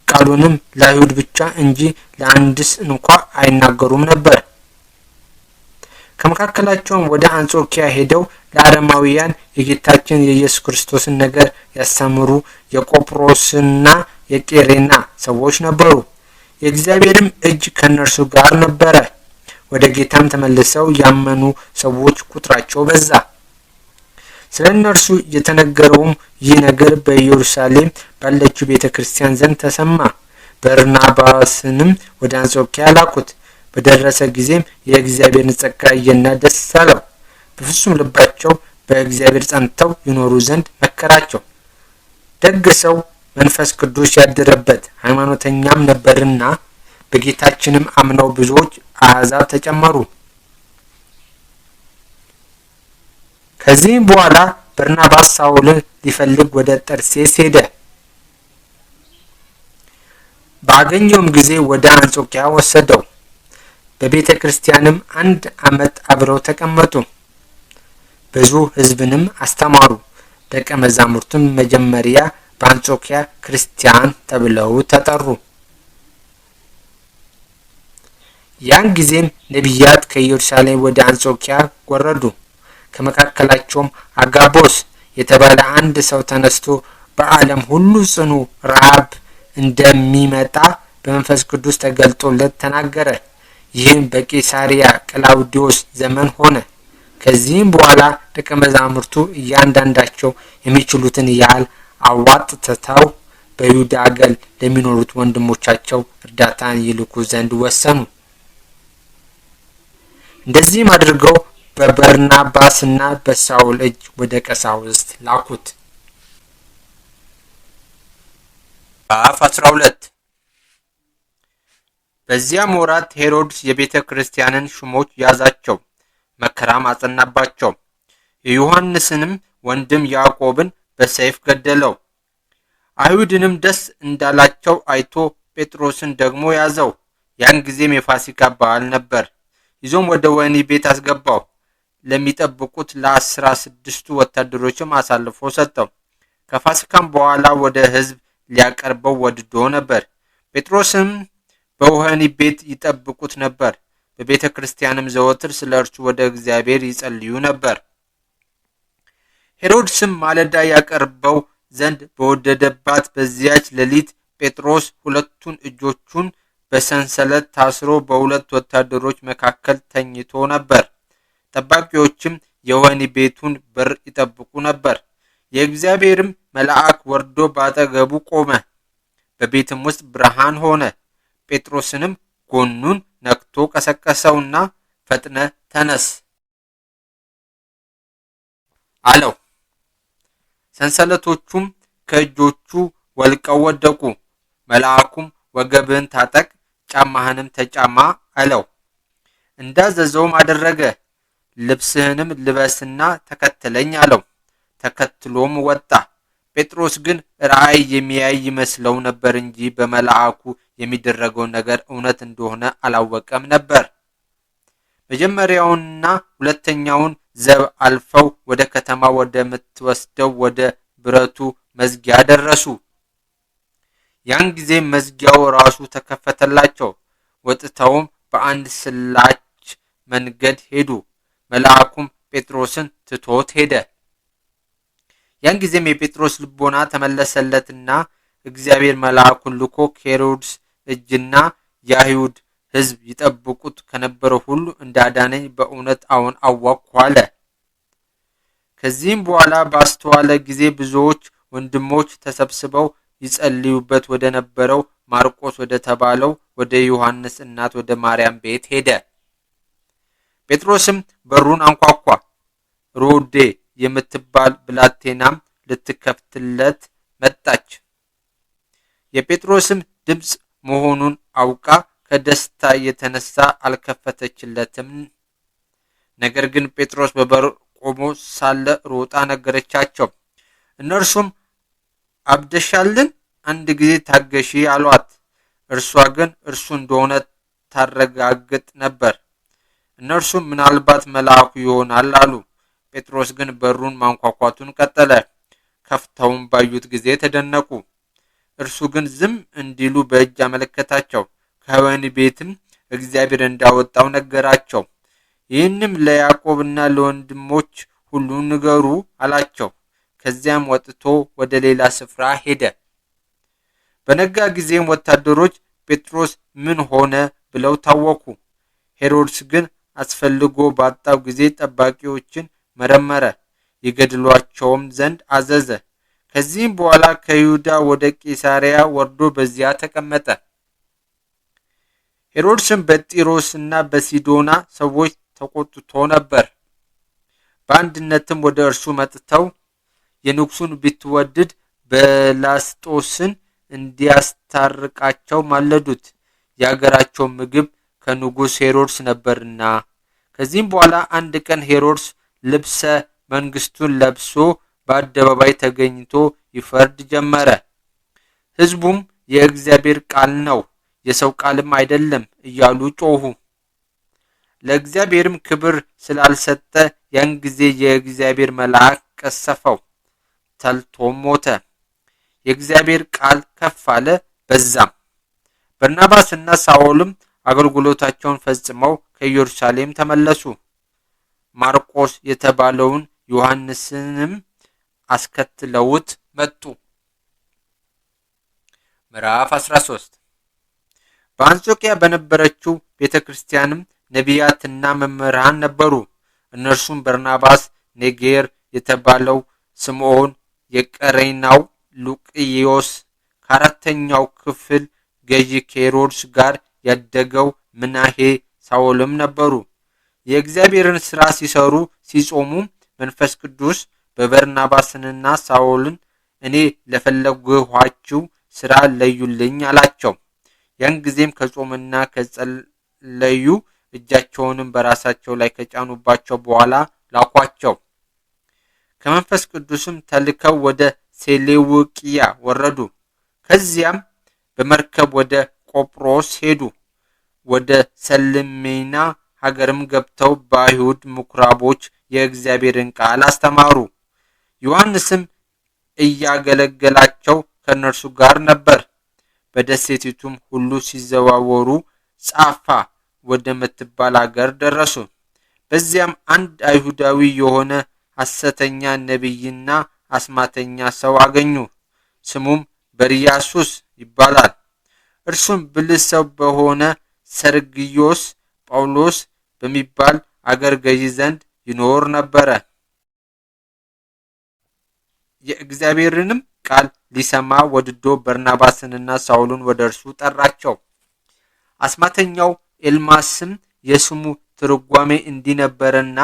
ቃሉንም ለአይሁድ ብቻ እንጂ ለአንድስ እንኳ አይናገሩም ነበር። ከመካከላቸውም ወደ አንጾኪያ ሄደው ለአረማውያን የጌታችን የኢየሱስ ክርስቶስን ነገር ያስተምሩ የቆጵሮስና የቄሬና ሰዎች ነበሩ። የእግዚአብሔርም እጅ ከእነርሱ ጋር ነበረ። ወደ ጌታም ተመልሰው ያመኑ ሰዎች ቁጥራቸው በዛ። ስለ እነርሱ የተነገረውም ይህ ነገር በኢየሩሳሌም ባለችው ቤተ ክርስቲያን ዘንድ ተሰማ። በርናባስንም ወደ አንጾኪያ ላኩት። በደረሰ ጊዜም የእግዚአብሔርን ጸጋ አየና ደስ አለው። በፍጹም ልባቸው በእግዚአብሔር ጸንተው ይኖሩ ዘንድ መከራቸው። ደግ ሰው መንፈስ ቅዱስ ያደረበት ሃይማኖተኛም ነበርና በጌታችንም አምነው ብዙዎች አሕዛብ ተጨመሩ። ከዚህም በኋላ በርናባስ ሳውልን ሊፈልግ ወደ ጠርሴስ ሄደ። ባገኘውም ጊዜ ወደ አንጾኪያ ወሰደው። በቤተ ክርስቲያንም 1 ዓመት አብረው ተቀመጡ። ብዙ ሕዝብንም አስተማሩ። ደቀ መዛሙርቱም መጀመሪያ በአንጾኪያ ክርስቲያን ተብለው ተጠሩ። ያን ጊዜም ነቢያት ከኢየሩሳሌም ወደ አንጾኪያ ወረዱ። ከመካከላቸው ልጃቸውም አጋቦስ የተባለ አንድ ሰው ተነስቶ በዓለም ሁሉ ጽኑ ረሃብ እንደሚመጣ በመንፈስ ቅዱስ ተገልጦለት ተናገረ። ይህም በቂሳሪያ ቅላውዲዮስ ዘመን ሆነ። ከዚህም በኋላ ደቀ መዛሙርቱ እያንዳንዳቸው የሚችሉትን ያህል አዋጥተው በይሁዳ አገር ለሚኖሩት ወንድሞቻቸው እርዳታን ይልኩ ዘንድ ወሰኑ። እንደዚህም አድርገው በበርናባስና በሳውል እጅ ወደ ቀሳውስት ላኩት። ምዕራፍ 12 በዚያም ወራት ሄሮድስ የቤተ ክርስቲያንን ሹሞች ያዛቸው፣ መከራም አጸናባቸው። የዮሐንስንም ወንድም ያዕቆብን በሰይፍ ገደለው። አይሁድንም ደስ እንዳላቸው አይቶ ጴጥሮስን ደግሞ ያዘው። ያን ጊዜም የፋሲካ በዓል ነበር። ይዞም ወደ ወህኒ ቤት አስገባው። ለሚጠብቁት ለ16 ወታደሮችም አሳልፎ ሰጠው። ከፋሲካም በኋላ ወደ ሕዝብ ሊያቀርበው ወድዶ ነበር። ጴጥሮስም በወህኒ ቤት ይጠብቁት ነበር። በቤተ ክርስቲያንም ዘወትር ስለ እርሱ ወደ እግዚአብሔር ይጸልዩ ነበር። ሄሮድስም ማለዳ ያቀርበው ዘንድ በወደደባት በዚያች ሌሊት ጴጥሮስ ሁለቱን እጆቹን በሰንሰለት ታስሮ በሁለት ወታደሮች መካከል ተኝቶ ነበር። ጠባቂዎችም የወህኒ ቤቱን በር ይጠብቁ ነበር። የእግዚአብሔርም መልአክ ወርዶ ባጠገቡ ቆመ። በቤትም ውስጥ ብርሃን ሆነ። ጴጥሮስንም ጎኑን ነክቶ ቀሰቀሰውና ፈጥነ ተነስ አለው። ሰንሰለቶቹም ከእጆቹ ወልቀው ወደቁ። መልአኩም ወገብህን ታጠቅ፣ ጫማህንም ተጫማ አለው። እንዳዘዘውም አደረገ። ልብስህንም ልበስና ተከተለኝ አለው። ተከትሎም ወጣ። ጴጥሮስ ግን ራእይ የሚያይ ይመስለው ነበር እንጂ በመልአኩ የሚደረገው ነገር እውነት እንደሆነ አላወቀም ነበር። መጀመሪያውንና ሁለተኛውን ዘብ አልፈው ወደ ከተማ ወደምትወስደው ወደ ብረቱ መዝጊያ ደረሱ። ያን ጊዜ መዝጊያው ራሱ ተከፈተላቸው። ወጥተውም በአንድ ስላች መንገድ ሄዱ። መልአኩም ጴጥሮስን ትቶት ሄደ። ያን ጊዜም የጴጥሮስ ልቦና ተመለሰለትና እግዚአብሔር መልአኩን ልኮ ከሄሮድስ እጅና የአይሁድ ሕዝብ ይጠብቁት ከነበረው ሁሉ እንዳዳነኝ በእውነት አሁን አወቅሁ አለ። ከዚህም በኋላ ባስተዋለ ጊዜ ብዙዎች ወንድሞች ተሰብስበው ይጸልዩበት ወደ ነበረው ማርቆስ ወደ ተባለው ወደ ዮሐንስ እናት ወደ ማርያም ቤት ሄደ። ጴጥሮስም በሩን አንኳኳ። ሮዴ የምትባል ብላቴናም ልትከፍትለት መጣች። የጴጥሮስም ድምፅ መሆኑን አውቃ ከደስታ የተነሳ አልከፈተችለትም። ነገር ግን ጴጥሮስ በበር ቆሞ ሳለ ሮጣ ነገረቻቸው። እነርሱም አብደሻልን? አንድ ጊዜ ታገሺ አሏት። እርሷ ግን እርሱ እንደሆነ ታረጋግጥ ነበር። እነርሱም ምናልባት መልአኩ ይሆናል አሉ። ጴጥሮስ ግን በሩን ማንኳኳቱን ቀጠለ። ከፍተውም ባዩት ጊዜ ተደነቁ። እርሱ ግን ዝም እንዲሉ በእጅ አመለከታቸው። ከወህኒ ቤትም እግዚአብሔር እንዳወጣው ነገራቸው። ይህንም ለያዕቆብና ለወንድሞች ሁሉ ንገሩ አላቸው። ከዚያም ወጥቶ ወደ ሌላ ስፍራ ሄደ። በነጋ ጊዜም ወታደሮች ጴጥሮስ ምን ሆነ ብለው ታወኩ። ሄሮድስ ግን አስፈልጎ ባጣው ጊዜ ጠባቂዎችን መረመረ፣ ይገድሏቸውም ዘንድ አዘዘ። ከዚህም በኋላ ከይሁዳ ወደ ቂሳሪያ ወርዶ በዚያ ተቀመጠ። ሄሮድስም በጢሮስና በሲዶና ሰዎች ተቆጥቶ ነበር። በአንድነትም ወደ እርሱ መጥተው የንጉሡን ቢትወደድ በላስጦስን እንዲያስታርቃቸው ማለዱት፣ የአገራቸው ምግብ ከንጉሥ ሄሮድስ ነበርና። ከዚህም በኋላ አንድ ቀን ሄሮድስ ልብሰ መንግስቱን ለብሶ በአደባባይ ተገኝቶ ይፈርድ ጀመረ። ሕዝቡም የእግዚአብሔር ቃል ነው፣ የሰው ቃልም አይደለም እያሉ ጮሁ። ለእግዚአብሔርም ክብር ስላልሰጠ ያን ጊዜ የእግዚአብሔር መልአክ ቀሰፈው፣ ተልቶም ሞተ። የእግዚአብሔር ቃል ከፍ አለ በዛም። በርናባስና ሳኦልም አገልግሎታቸውን ፈጽመው ከኢየሩሳሌም ተመለሱ። ማርቆስ የተባለውን ዮሐንስንም አስከትለውት መጡ። ምዕራፍ 13 በአንጾኪያ በነበረችው ቤተክርስቲያንም ነቢያትና መምህራን ነበሩ። እነርሱም በርናባስ፣ ኔጌር የተባለው ስምዖን፣ የቀሬናው ሉቅዮስ፣ ከአራተኛው ክፍል ገዢ ከሄሮድስ ጋር ያደገው ምናሄ፣ ሳውልም ነበሩ። የእግዚአብሔርን ሥራ ሲሰሩ ሲጾሙ መንፈስ ቅዱስ በበርናባስንና ሳውልን እኔ ለፈለግኋችሁ ሥራ ለዩልኝ አላቸው። ያን ጊዜም ከጾምና ከጸለዩ እጃቸውንም በራሳቸው ላይ ከጫኑባቸው በኋላ ላኳቸው። ከመንፈስ ቅዱስም ተልከው ወደ ሴሌውቅያ ወረዱ። ከዚያም በመርከብ ወደ ቆጵሮስ ሄዱ። ወደ ሰልሜና ሀገርም ገብተው በአይሁድ ምኩራቦች የእግዚአብሔርን ቃል አስተማሩ። ዮሐንስም እያገለገላቸው ከእነርሱ ጋር ነበር። በደሴቲቱም ሁሉ ሲዘዋወሩ ጻፋ ወደምትባል አገር ደረሱ። በዚያም አንድ አይሁዳዊ የሆነ ሐሰተኛ ነቢይና አስማተኛ ሰው አገኙ። ስሙም በርያሱስ ይባላል። እርሱም ብልህ ሰው በሆነ ሰርግዮስ ጳውሎስ በሚባል አገር ገዢ ዘንድ ይኖር ነበረ። የእግዚአብሔርንም ቃል ሊሰማ ወድዶ በርናባስንና ሳውልን ወደ እርሱ ጠራቸው። አስማተኛው ኤልማስም የስሙ ትርጓሜ እንዲነበረና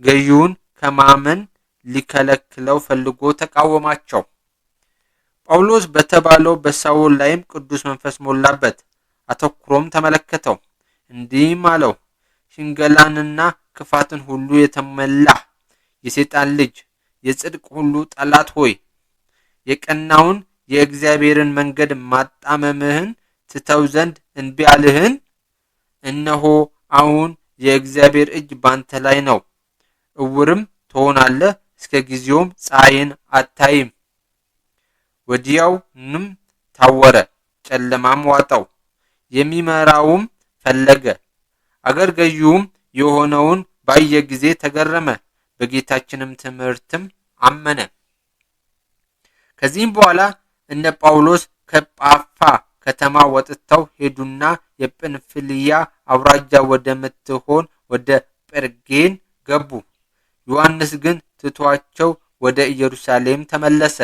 ገዢውን ከማመን ሊከለክለው ፈልጎ ተቃወማቸው። ጳውሎስ በተባለው በሳውል ላይም ቅዱስ መንፈስ ሞላበት። አተኩሮም ተመለከተው፣ እንዲህም አለው፣ ሽንገላንና ክፋትን ሁሉ የተመላህ የሰይጣን ልጅ፣ የጽድቅ ሁሉ ጠላት ሆይ የቀናውን የእግዚአብሔርን መንገድ ማጣመምህን ትተው ዘንድ እንቢ አልህን? እነሆ አሁን የእግዚአብሔር እጅ ባንተ ላይ ነው። እውርም ትሆናለህ፣ እስከ ጊዜውም ፀሐይን አታይም። ወዲያውንም ታወረ፣ ጨለማም ዋጠው። የሚመራውም ፈለገ። አገር ገዢውም የሆነውን ባየ ጊዜ ተገረመ፣ በጌታችንም ትምህርትም አመነ። ከዚህም በኋላ እነ ጳውሎስ ከጳፋ ከተማ ወጥተው ሄዱና የጵንፍልያ አውራጃ ወደምትሆን ወደ ጴርጌን ገቡ። ዮሐንስ ግን ትቷቸው ወደ ኢየሩሳሌም ተመለሰ።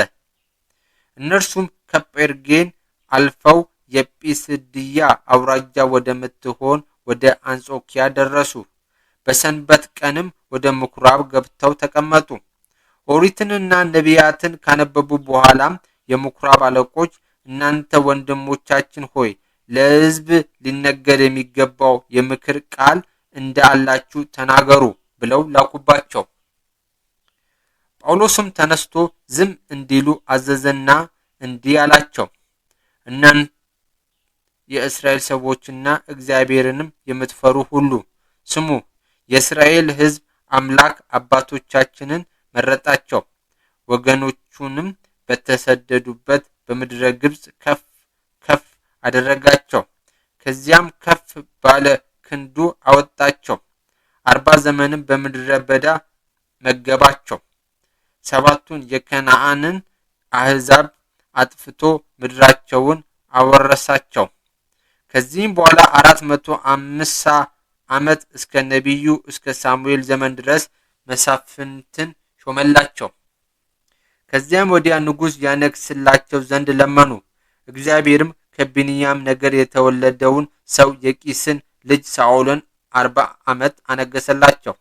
እነርሱም ከጴርጌን አልፈው የጲስድያ አውራጃ ወደምትሆን ወደ አንጾኪያ ደረሱ። በሰንበት ቀንም ወደ ምኩራብ ገብተው ተቀመጡ። ኦሪትንና ነቢያትን ካነበቡ በኋላም የምኩራብ አለቆች እናንተ ወንድሞቻችን ሆይ ለሕዝብ ሊነገር የሚገባው የምክር ቃል እንዳላችሁ ተናገሩ ብለው ላኩባቸው። ጳውሎስም ተነስቶ ዝም እንዲሉ አዘዘና እንዲህ አላቸው፣ እናንተ የእስራኤል ሰዎችና እግዚአብሔርንም የምትፈሩ ሁሉ ስሙ። የእስራኤል ሕዝብ አምላክ አባቶቻችንን መረጣቸው፣ ወገኖቹንም በተሰደዱበት በምድረ ግብጽ ከፍ ከፍ አደረጋቸው። ከዚያም ከፍ ባለ ክንዱ አወጣቸው። 40 ዘመንም በምድረ በዳ መገባቸው። 7ቱን የከነዓንን አሕዛብ አጥፍቶ ምድራቸውን አወረሳቸው። ከዚህም በኋላ 450 ዓመት እስከ ነቢዩ እስከ ሳሙኤል ዘመን ድረስ መሳፍንትን ሾመላቸው። ከዚያም ወዲያ ንጉሥ ያነግስላቸው ዘንድ ለመኑ። እግዚአብሔርም ከብንያም ነገድ የተወለደውን ሰው የቂስን ልጅ ሳኦልን 40 ዓመት አነገሰላቸው።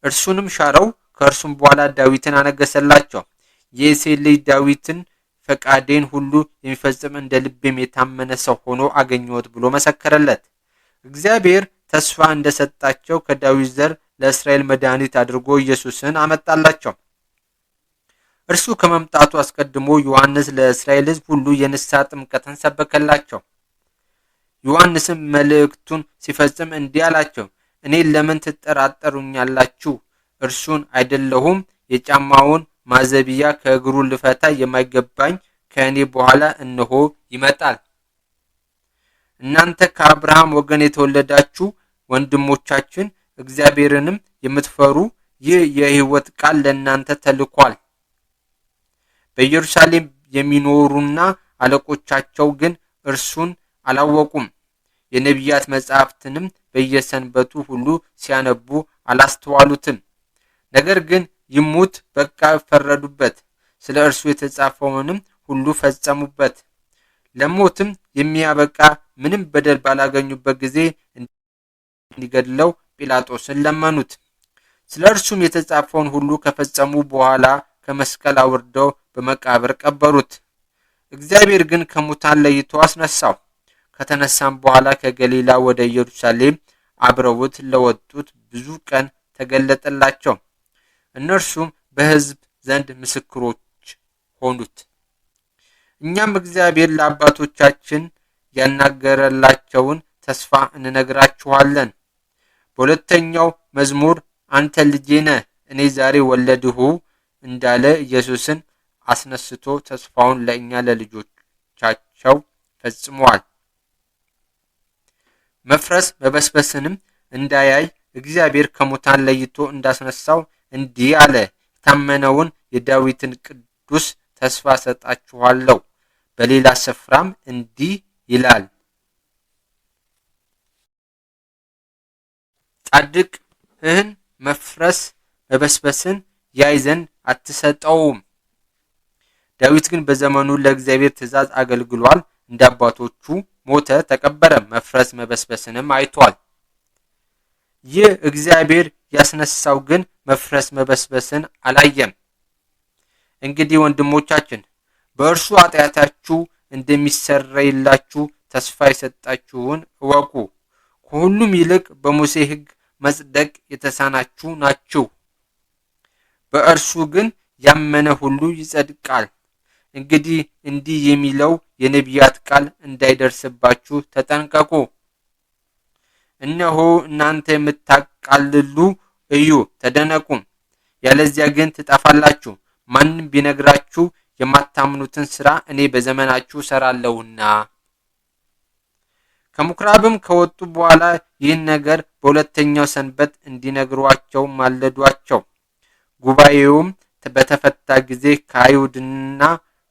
እርሱንም ሻረው። ከእርሱም በኋላ ዳዊትን አነገሰላቸው። የእሴይ ልጅ ዳዊትን ፈቃዴን ሁሉ የሚፈጽም እንደ ልቤም የታመነ ሰው ሆኖ አገኘሁት ብሎ መሰከረለት። እግዚአብሔር ተስፋ እንደሰጣቸው ከዳዊት ዘር ለእስራኤል መድኃኒት አድርጎ ኢየሱስን አመጣላቸው። እርሱ ከመምጣቱ አስቀድሞ ዮሐንስ ለእስራኤል ሕዝብ ሁሉ የንስሐ ጥምቀትን ሰበከላቸው። ዮሐንስም መልእክቱን ሲፈጽም እንዲህ አላቸው፣ እኔን ለምን ትጠራጠሩኛላችሁ? እርሱን አይደለሁም። የጫማውን ማዘቢያ ከእግሩ ልፈታ የማይገባኝ ከእኔ በኋላ እነሆ ይመጣል። እናንተ ከአብርሃም ወገን የተወለዳችሁ ወንድሞቻችን፣ እግዚአብሔርንም የምትፈሩ ይህ የሕይወት ቃል ለእናንተ ተልኳል። በኢየሩሳሌም የሚኖሩና አለቆቻቸው ግን እርሱን አላወቁም። የነቢያት መጻሕፍትንም በየሰንበቱ ሁሉ ሲያነቡ አላስተዋሉትም። ነገር ግን ይሙት በቃ ፈረዱበት፣ ስለ እርሱ የተጻፈውንም ሁሉ ፈጸሙበት። ለሞትም የሚያበቃ ምንም በደል ባላገኙበት ጊዜ እንዲገድለው ጲላጦስን ለመኑት። ስለ እርሱም የተጻፈውን ሁሉ ከፈጸሙ በኋላ ከመስቀል አውርደው በመቃብር ቀበሩት። እግዚአብሔር ግን ከሙታን ለይቶ አስነሳው። ከተነሳም በኋላ ከገሊላ ወደ ኢየሩሳሌም አብረውት ለወጡት ብዙ ቀን ተገለጠላቸው። እነርሱም በሕዝብ ዘንድ ምስክሮች ሆኑት። እኛም እግዚአብሔር ለአባቶቻችን ያናገረላቸውን ተስፋ እንነግራችኋለን። በሁለተኛው መዝሙር አንተ ልጄ ነህ፣ እኔ ዛሬ ወለድሁ እንዳለ ኢየሱስን አስነስቶ ተስፋውን ለእኛ ለልጆቻቸው ፈጽሟል። መፍረስ መበስበስንም እንዳያይ እግዚአብሔር ከሙታን ለይቶ እንዳስነሳው እንዲህ አለ። የታመነውን የዳዊትን ቅዱስ ተስፋ ሰጣችኋለሁ። በሌላ ስፍራም እንዲህ ይላል፣ ጻድቅህን መፍረስ መበስበስን ያይ ዘንድ አትሰጠውም። ዳዊት ግን በዘመኑ ለእግዚአብሔር ትእዛዝ አገልግሏል። እንደ አባቶቹ ሞተ፣ ተቀበረ፣ መፍረስ መበስበስንም አይቷል። ይህ እግዚአብሔር ያስነሳው ግን መፍረስ መበስበስን አላየም። እንግዲህ ወንድሞቻችን በእርሱ ኃጢአታችሁ እንደሚሰረይላችሁ ተስፋ የሰጣችሁን እወቁ። ከሁሉም ይልቅ በሙሴ ሕግ መጽደቅ የተሳናችሁ ናችሁ። በእርሱ ግን ያመነ ሁሉ ይጸድቃል። እንግዲህ እንዲህ የሚለው የነቢያት ቃል እንዳይደርስባችሁ ተጠንቀቁ። እነሆ እናንተ የምታቃልሉ እዩ፣ ተደነቁም፣ ያለዚያ ግን ትጠፋላችሁ። ማንም ቢነግራችሁ የማታምኑትን ሥራ እኔ በዘመናችሁ እሠራለሁና። ከምኵራብም ከወጡ በኋላ ይህን ነገር በሁለተኛው ሰንበት እንዲነግሯቸው ማለዷቸው። ጉባኤውም በተፈታ ጊዜ ከአይሁድና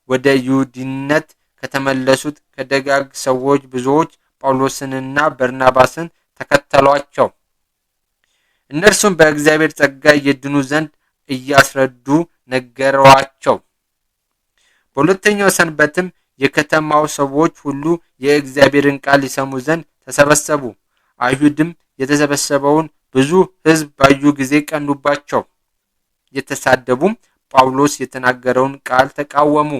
ወደ ይሁዲነት ከተመለሱት ከደጋግ ሰዎች ብዙዎች ጳውሎስንና በርናባስን ተከተሏቸው። እነርሱም በእግዚአብሔር ጸጋ ይድኑ ዘንድ እያስረዱ ነገሯቸው። በሁለተኛው ሰንበትም የከተማው ሰዎች ሁሉ የእግዚአብሔርን ቃል ይሰሙ ዘንድ ተሰበሰቡ። አይሁድም የተሰበሰበውን ብዙ ሕዝብ ባዩ ጊዜ ቀኑባቸው። የተሳደቡም ጳውሎስ የተናገረውን ቃል ተቃወሙ።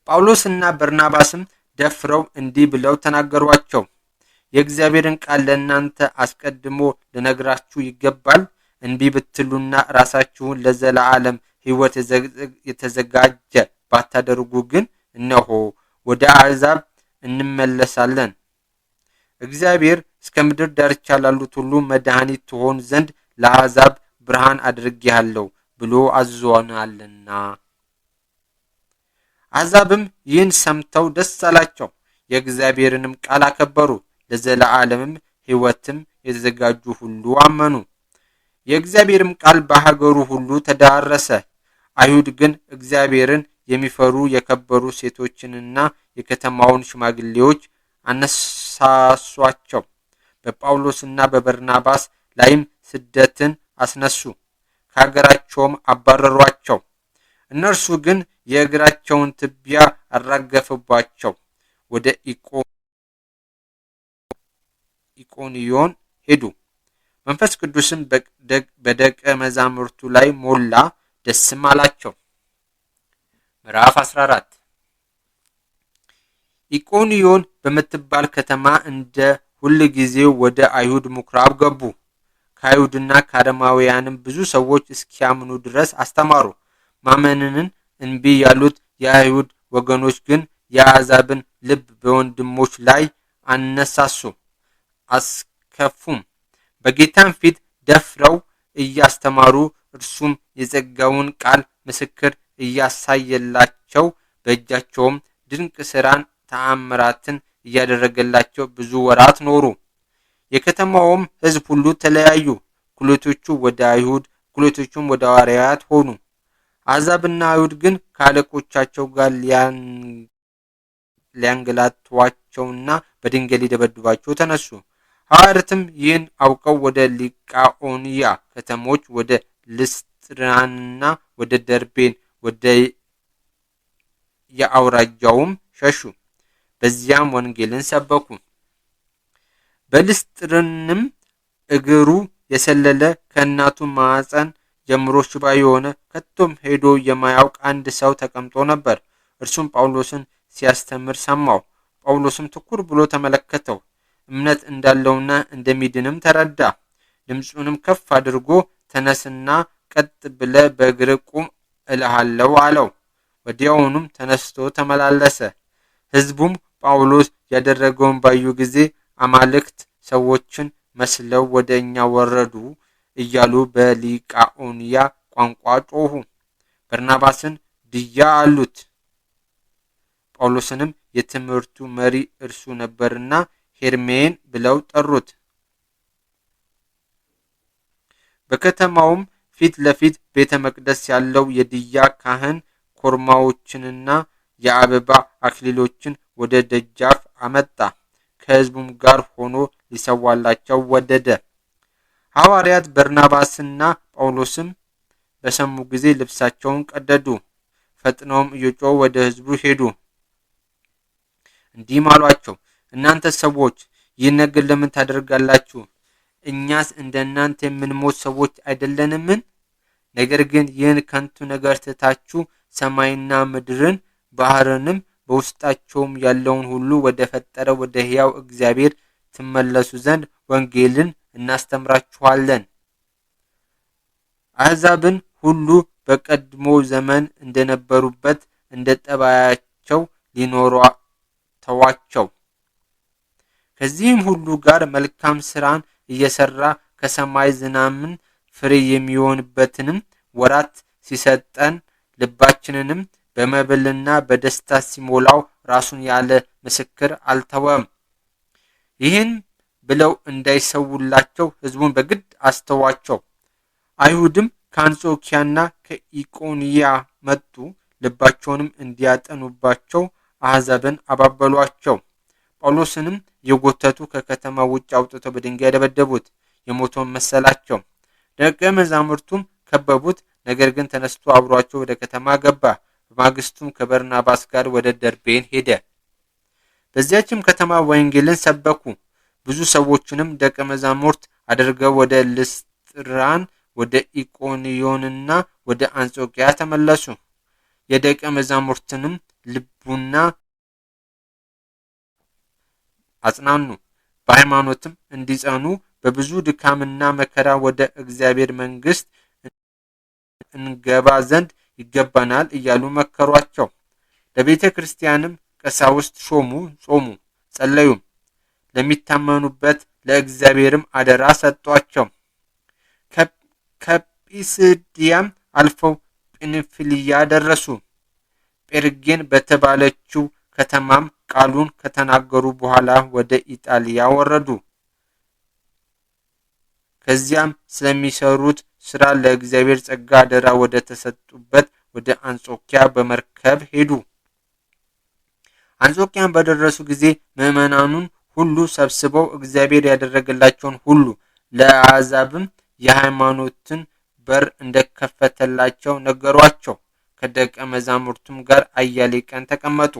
ጳውሎስና በርናባስም ደፍረው እንዲህ ብለው ተናገሯቸው። የእግዚአብሔርን ቃል ለእናንተ አስቀድሞ ልነግራችሁ ይገባል። እንቢ ብትሉና ራሳችሁን ለዘላለም ሕይወት የተዘጋጀ ባታደርጉ ግን እነሆ ወደ አሕዛብ እንመለሳለን። እግዚአብሔር እስከ ምድር ዳርቻ ላሉት ሁሉ መድኃኒት ትሆን ዘንድ ለአሕዛብ ብርሃን አድርጌሃለሁ ብሎ አዞናልና። አሕዛብም ይህን ሰምተው ደስ አላቸው፣ የእግዚአብሔርንም ቃል አከበሩ። ለዘላለምም ሕይወትም የተዘጋጁ ሁሉ አመኑ። የእግዚአብሔርም ቃል በሀገሩ ሁሉ ተዳረሰ። አይሁድ ግን እግዚአብሔርን የሚፈሩ የከበሩ ሴቶችንና የከተማውን ሽማግሌዎች አነሳሷቸው። በጳውሎስና በበርናባስ ላይም ስደትን አስነሱ፣ ከሀገራቸውም አባረሯቸው። እነርሱ ግን የእግራቸውን ትቢያ አራገፈባቸው። ወደ ኢቆንዮን ሄዱ። መንፈስ ቅዱስም በደቀ መዛሙርቱ ላይ ሞላ፣ ደስም አላቸው። ምዕራፍ 14 ኢቆንዮን በምትባል ከተማ እንደ ሁል ጊዜው ወደ አይሁድ ምኵራብ ገቡ። ከአይሁድና ከአረማውያንም ብዙ ሰዎች እስኪያምኑ ድረስ አስተማሩ። ማመንን እንቢ ያሉት የአይሁድ ወገኖች ግን የአሕዛብን ልብ በወንድሞች ላይ አነሳሱ፣ አስከፉም። በጌታም ፊት ደፍረው እያስተማሩ እርሱም የጸጋውን ቃል ምስክር እያሳየላቸው በእጃቸውም ድንቅ ሥራን ተአምራትን እያደረገላቸው ብዙ ወራት ኖሩ። የከተማውም ሕዝብ ሁሉ ተለያዩ፣ እኩሌቶቹ ወደ አይሁድ እኩሌቶቹም ወደ ሐዋርያት ሆኑ። አሕዛብና አይሁድ ግን ከአለቆቻቸው ጋር ሊያንገላቱአቸውና በድንጋይ ሊደበድቧቸው ተነሱ። ሐዋርያትም ይህን አውቀው ወደ ሊቃኦንያ ከተሞች ወደ ልስጥራንና ወደ ደርቤን ወደ የአውራጃውም ሸሹ። በዚያም ወንጌልን ሰበኩ። በልስጥርንም እግሩ የሰለለ ከእናቱ ማኅፀን ጀምሮ ሽባ የሆነ ከቶም ሄዶ የማያውቅ አንድ ሰው ተቀምጦ ነበር። እርሱም ጳውሎስን ሲያስተምር ሰማው። ጳውሎስም ትኩር ብሎ ተመለከተው። እምነት እንዳለውና እንደሚድንም ተረዳ። ድምፁንም ከፍ አድርጎ ተነስና ቀጥ ብለህ በእግርህ ቁም እልሃለሁ አለው። ወዲያውኑም ተነስቶ ተመላለሰ። ሕዝቡም ጳውሎስ ያደረገውን ባዩ ጊዜ አማልክት ሰዎችን መስለው ወደ እኛ ወረዱ እያሉ በሊቃኦንያ ቋንቋ ጮኹ። በርናባስን ድያ አሉት። ጳውሎስንም የትምህርቱ መሪ እርሱ ነበርና ሄርሜን ብለው ጠሩት። በከተማውም ፊት ለፊት ቤተ መቅደስ ያለው የድያ ካህን ኮርማዎችንና የአበባ አክሊሎችን ወደ ደጃፍ አመጣ። ከሕዝቡም ጋር ሆኖ ሊሰዋላቸው ወደደ። ሐዋርያት በርናባስና ጳውሎስም በሰሙ ጊዜ ልብሳቸውን ቀደዱ። ፈጥነውም እየጮኹ ወደ ሕዝቡ ሄዱ። እንዲህም አሏቸው፣ እናንተ ሰዎች ይህን ነገር ለምን ታደርጋላችሁ? እኛስ እንደ እናንተ የምንሞት ሰዎች አይደለንምን? ነገር ግን ይህን ከንቱ ነገር ትታችሁ ሰማይና ምድርን ባህርንም በውስጣቸውም ያለውን ሁሉ ወደ ፈጠረ ወደ ሕያው እግዚአብሔር ትመለሱ ዘንድ ወንጌልን እናስተምራችኋለን። አሕዛብን ሁሉ በቀድሞ ዘመን እንደነበሩበት እንደ ጠባያቸው ሊኖሩ ተዋቸው። ከዚህም ሁሉ ጋር መልካም ሥራን እየሰራ ከሰማይ ዝናምን ፍሬ የሚሆንበትንም ወራት ሲሰጠን ልባችንንም በመብልና በደስታ ሲሞላው ራሱን ያለ ምስክር አልተወም። ይህን ብለው እንዳይሰውላቸው ሕዝቡን በግድ አስተዋቸው። አይሁድም ከአንጾኪያና ከኢቆንያ መጡ። ልባቸውንም እንዲያጠኑባቸው አሕዛብን አባበሏቸው። ጳውሎስንም የጎተቱ ከከተማ ውጭ አውጥተው በድንጋይ ደበደቡት። የሞተውን መሰላቸው። ደቀ መዛሙርቱም ከበቡት። ነገር ግን ተነስቶ አብሯቸው ወደ ከተማ ገባ። በማግስቱም ከበርናባስ ጋር ወደ ደርቤን ሄደ። በዚያችም ከተማ ወንጌልን ሰበኩ። ብዙ ሰዎችንም ደቀ መዛሙርት አድርገው ወደ ልስጥራን፣ ወደ ኢቆንዮንና ወደ አንጾኪያ ተመለሱ። የደቀ መዛሙርትንም ልቡና አጽናኑ። በሃይማኖትም እንዲጸኑ በብዙ ድካምና መከራ ወደ እግዚአብሔር መንግሥት እንገባ ዘንድ ይገባናል እያሉ መከሯቸው። ለቤተ ክርስቲያንም ቀሳውስት ሾሙ፣ ጾሙ፣ ጸለዩም። ለሚታመኑበት ለእግዚአብሔርም አደራ ሰጧቸው። ከጲስድያም አልፈው ጵንፍልያ ደረሱ። ጴርጌን በተባለችው ከተማም ቃሉን ከተናገሩ በኋላ ወደ ኢጣሊያ ወረዱ። ከዚያም ስለሚሰሩት ሥራ ለእግዚአብሔር ጸጋ አደራ ወደ ተሰጡበት ወደ አንጾኪያ በመርከብ ሄዱ። አንጾኪያን በደረሱ ጊዜ ምዕመናኑን ሁሉ ሰብስበው እግዚአብሔር ያደረገላቸውን ሁሉ ለአሕዛብም የሃይማኖትን በር እንደከፈተላቸው ነገሯቸው። ከደቀ መዛሙርቱም ጋር አያሌ ቀን ተቀመጡ።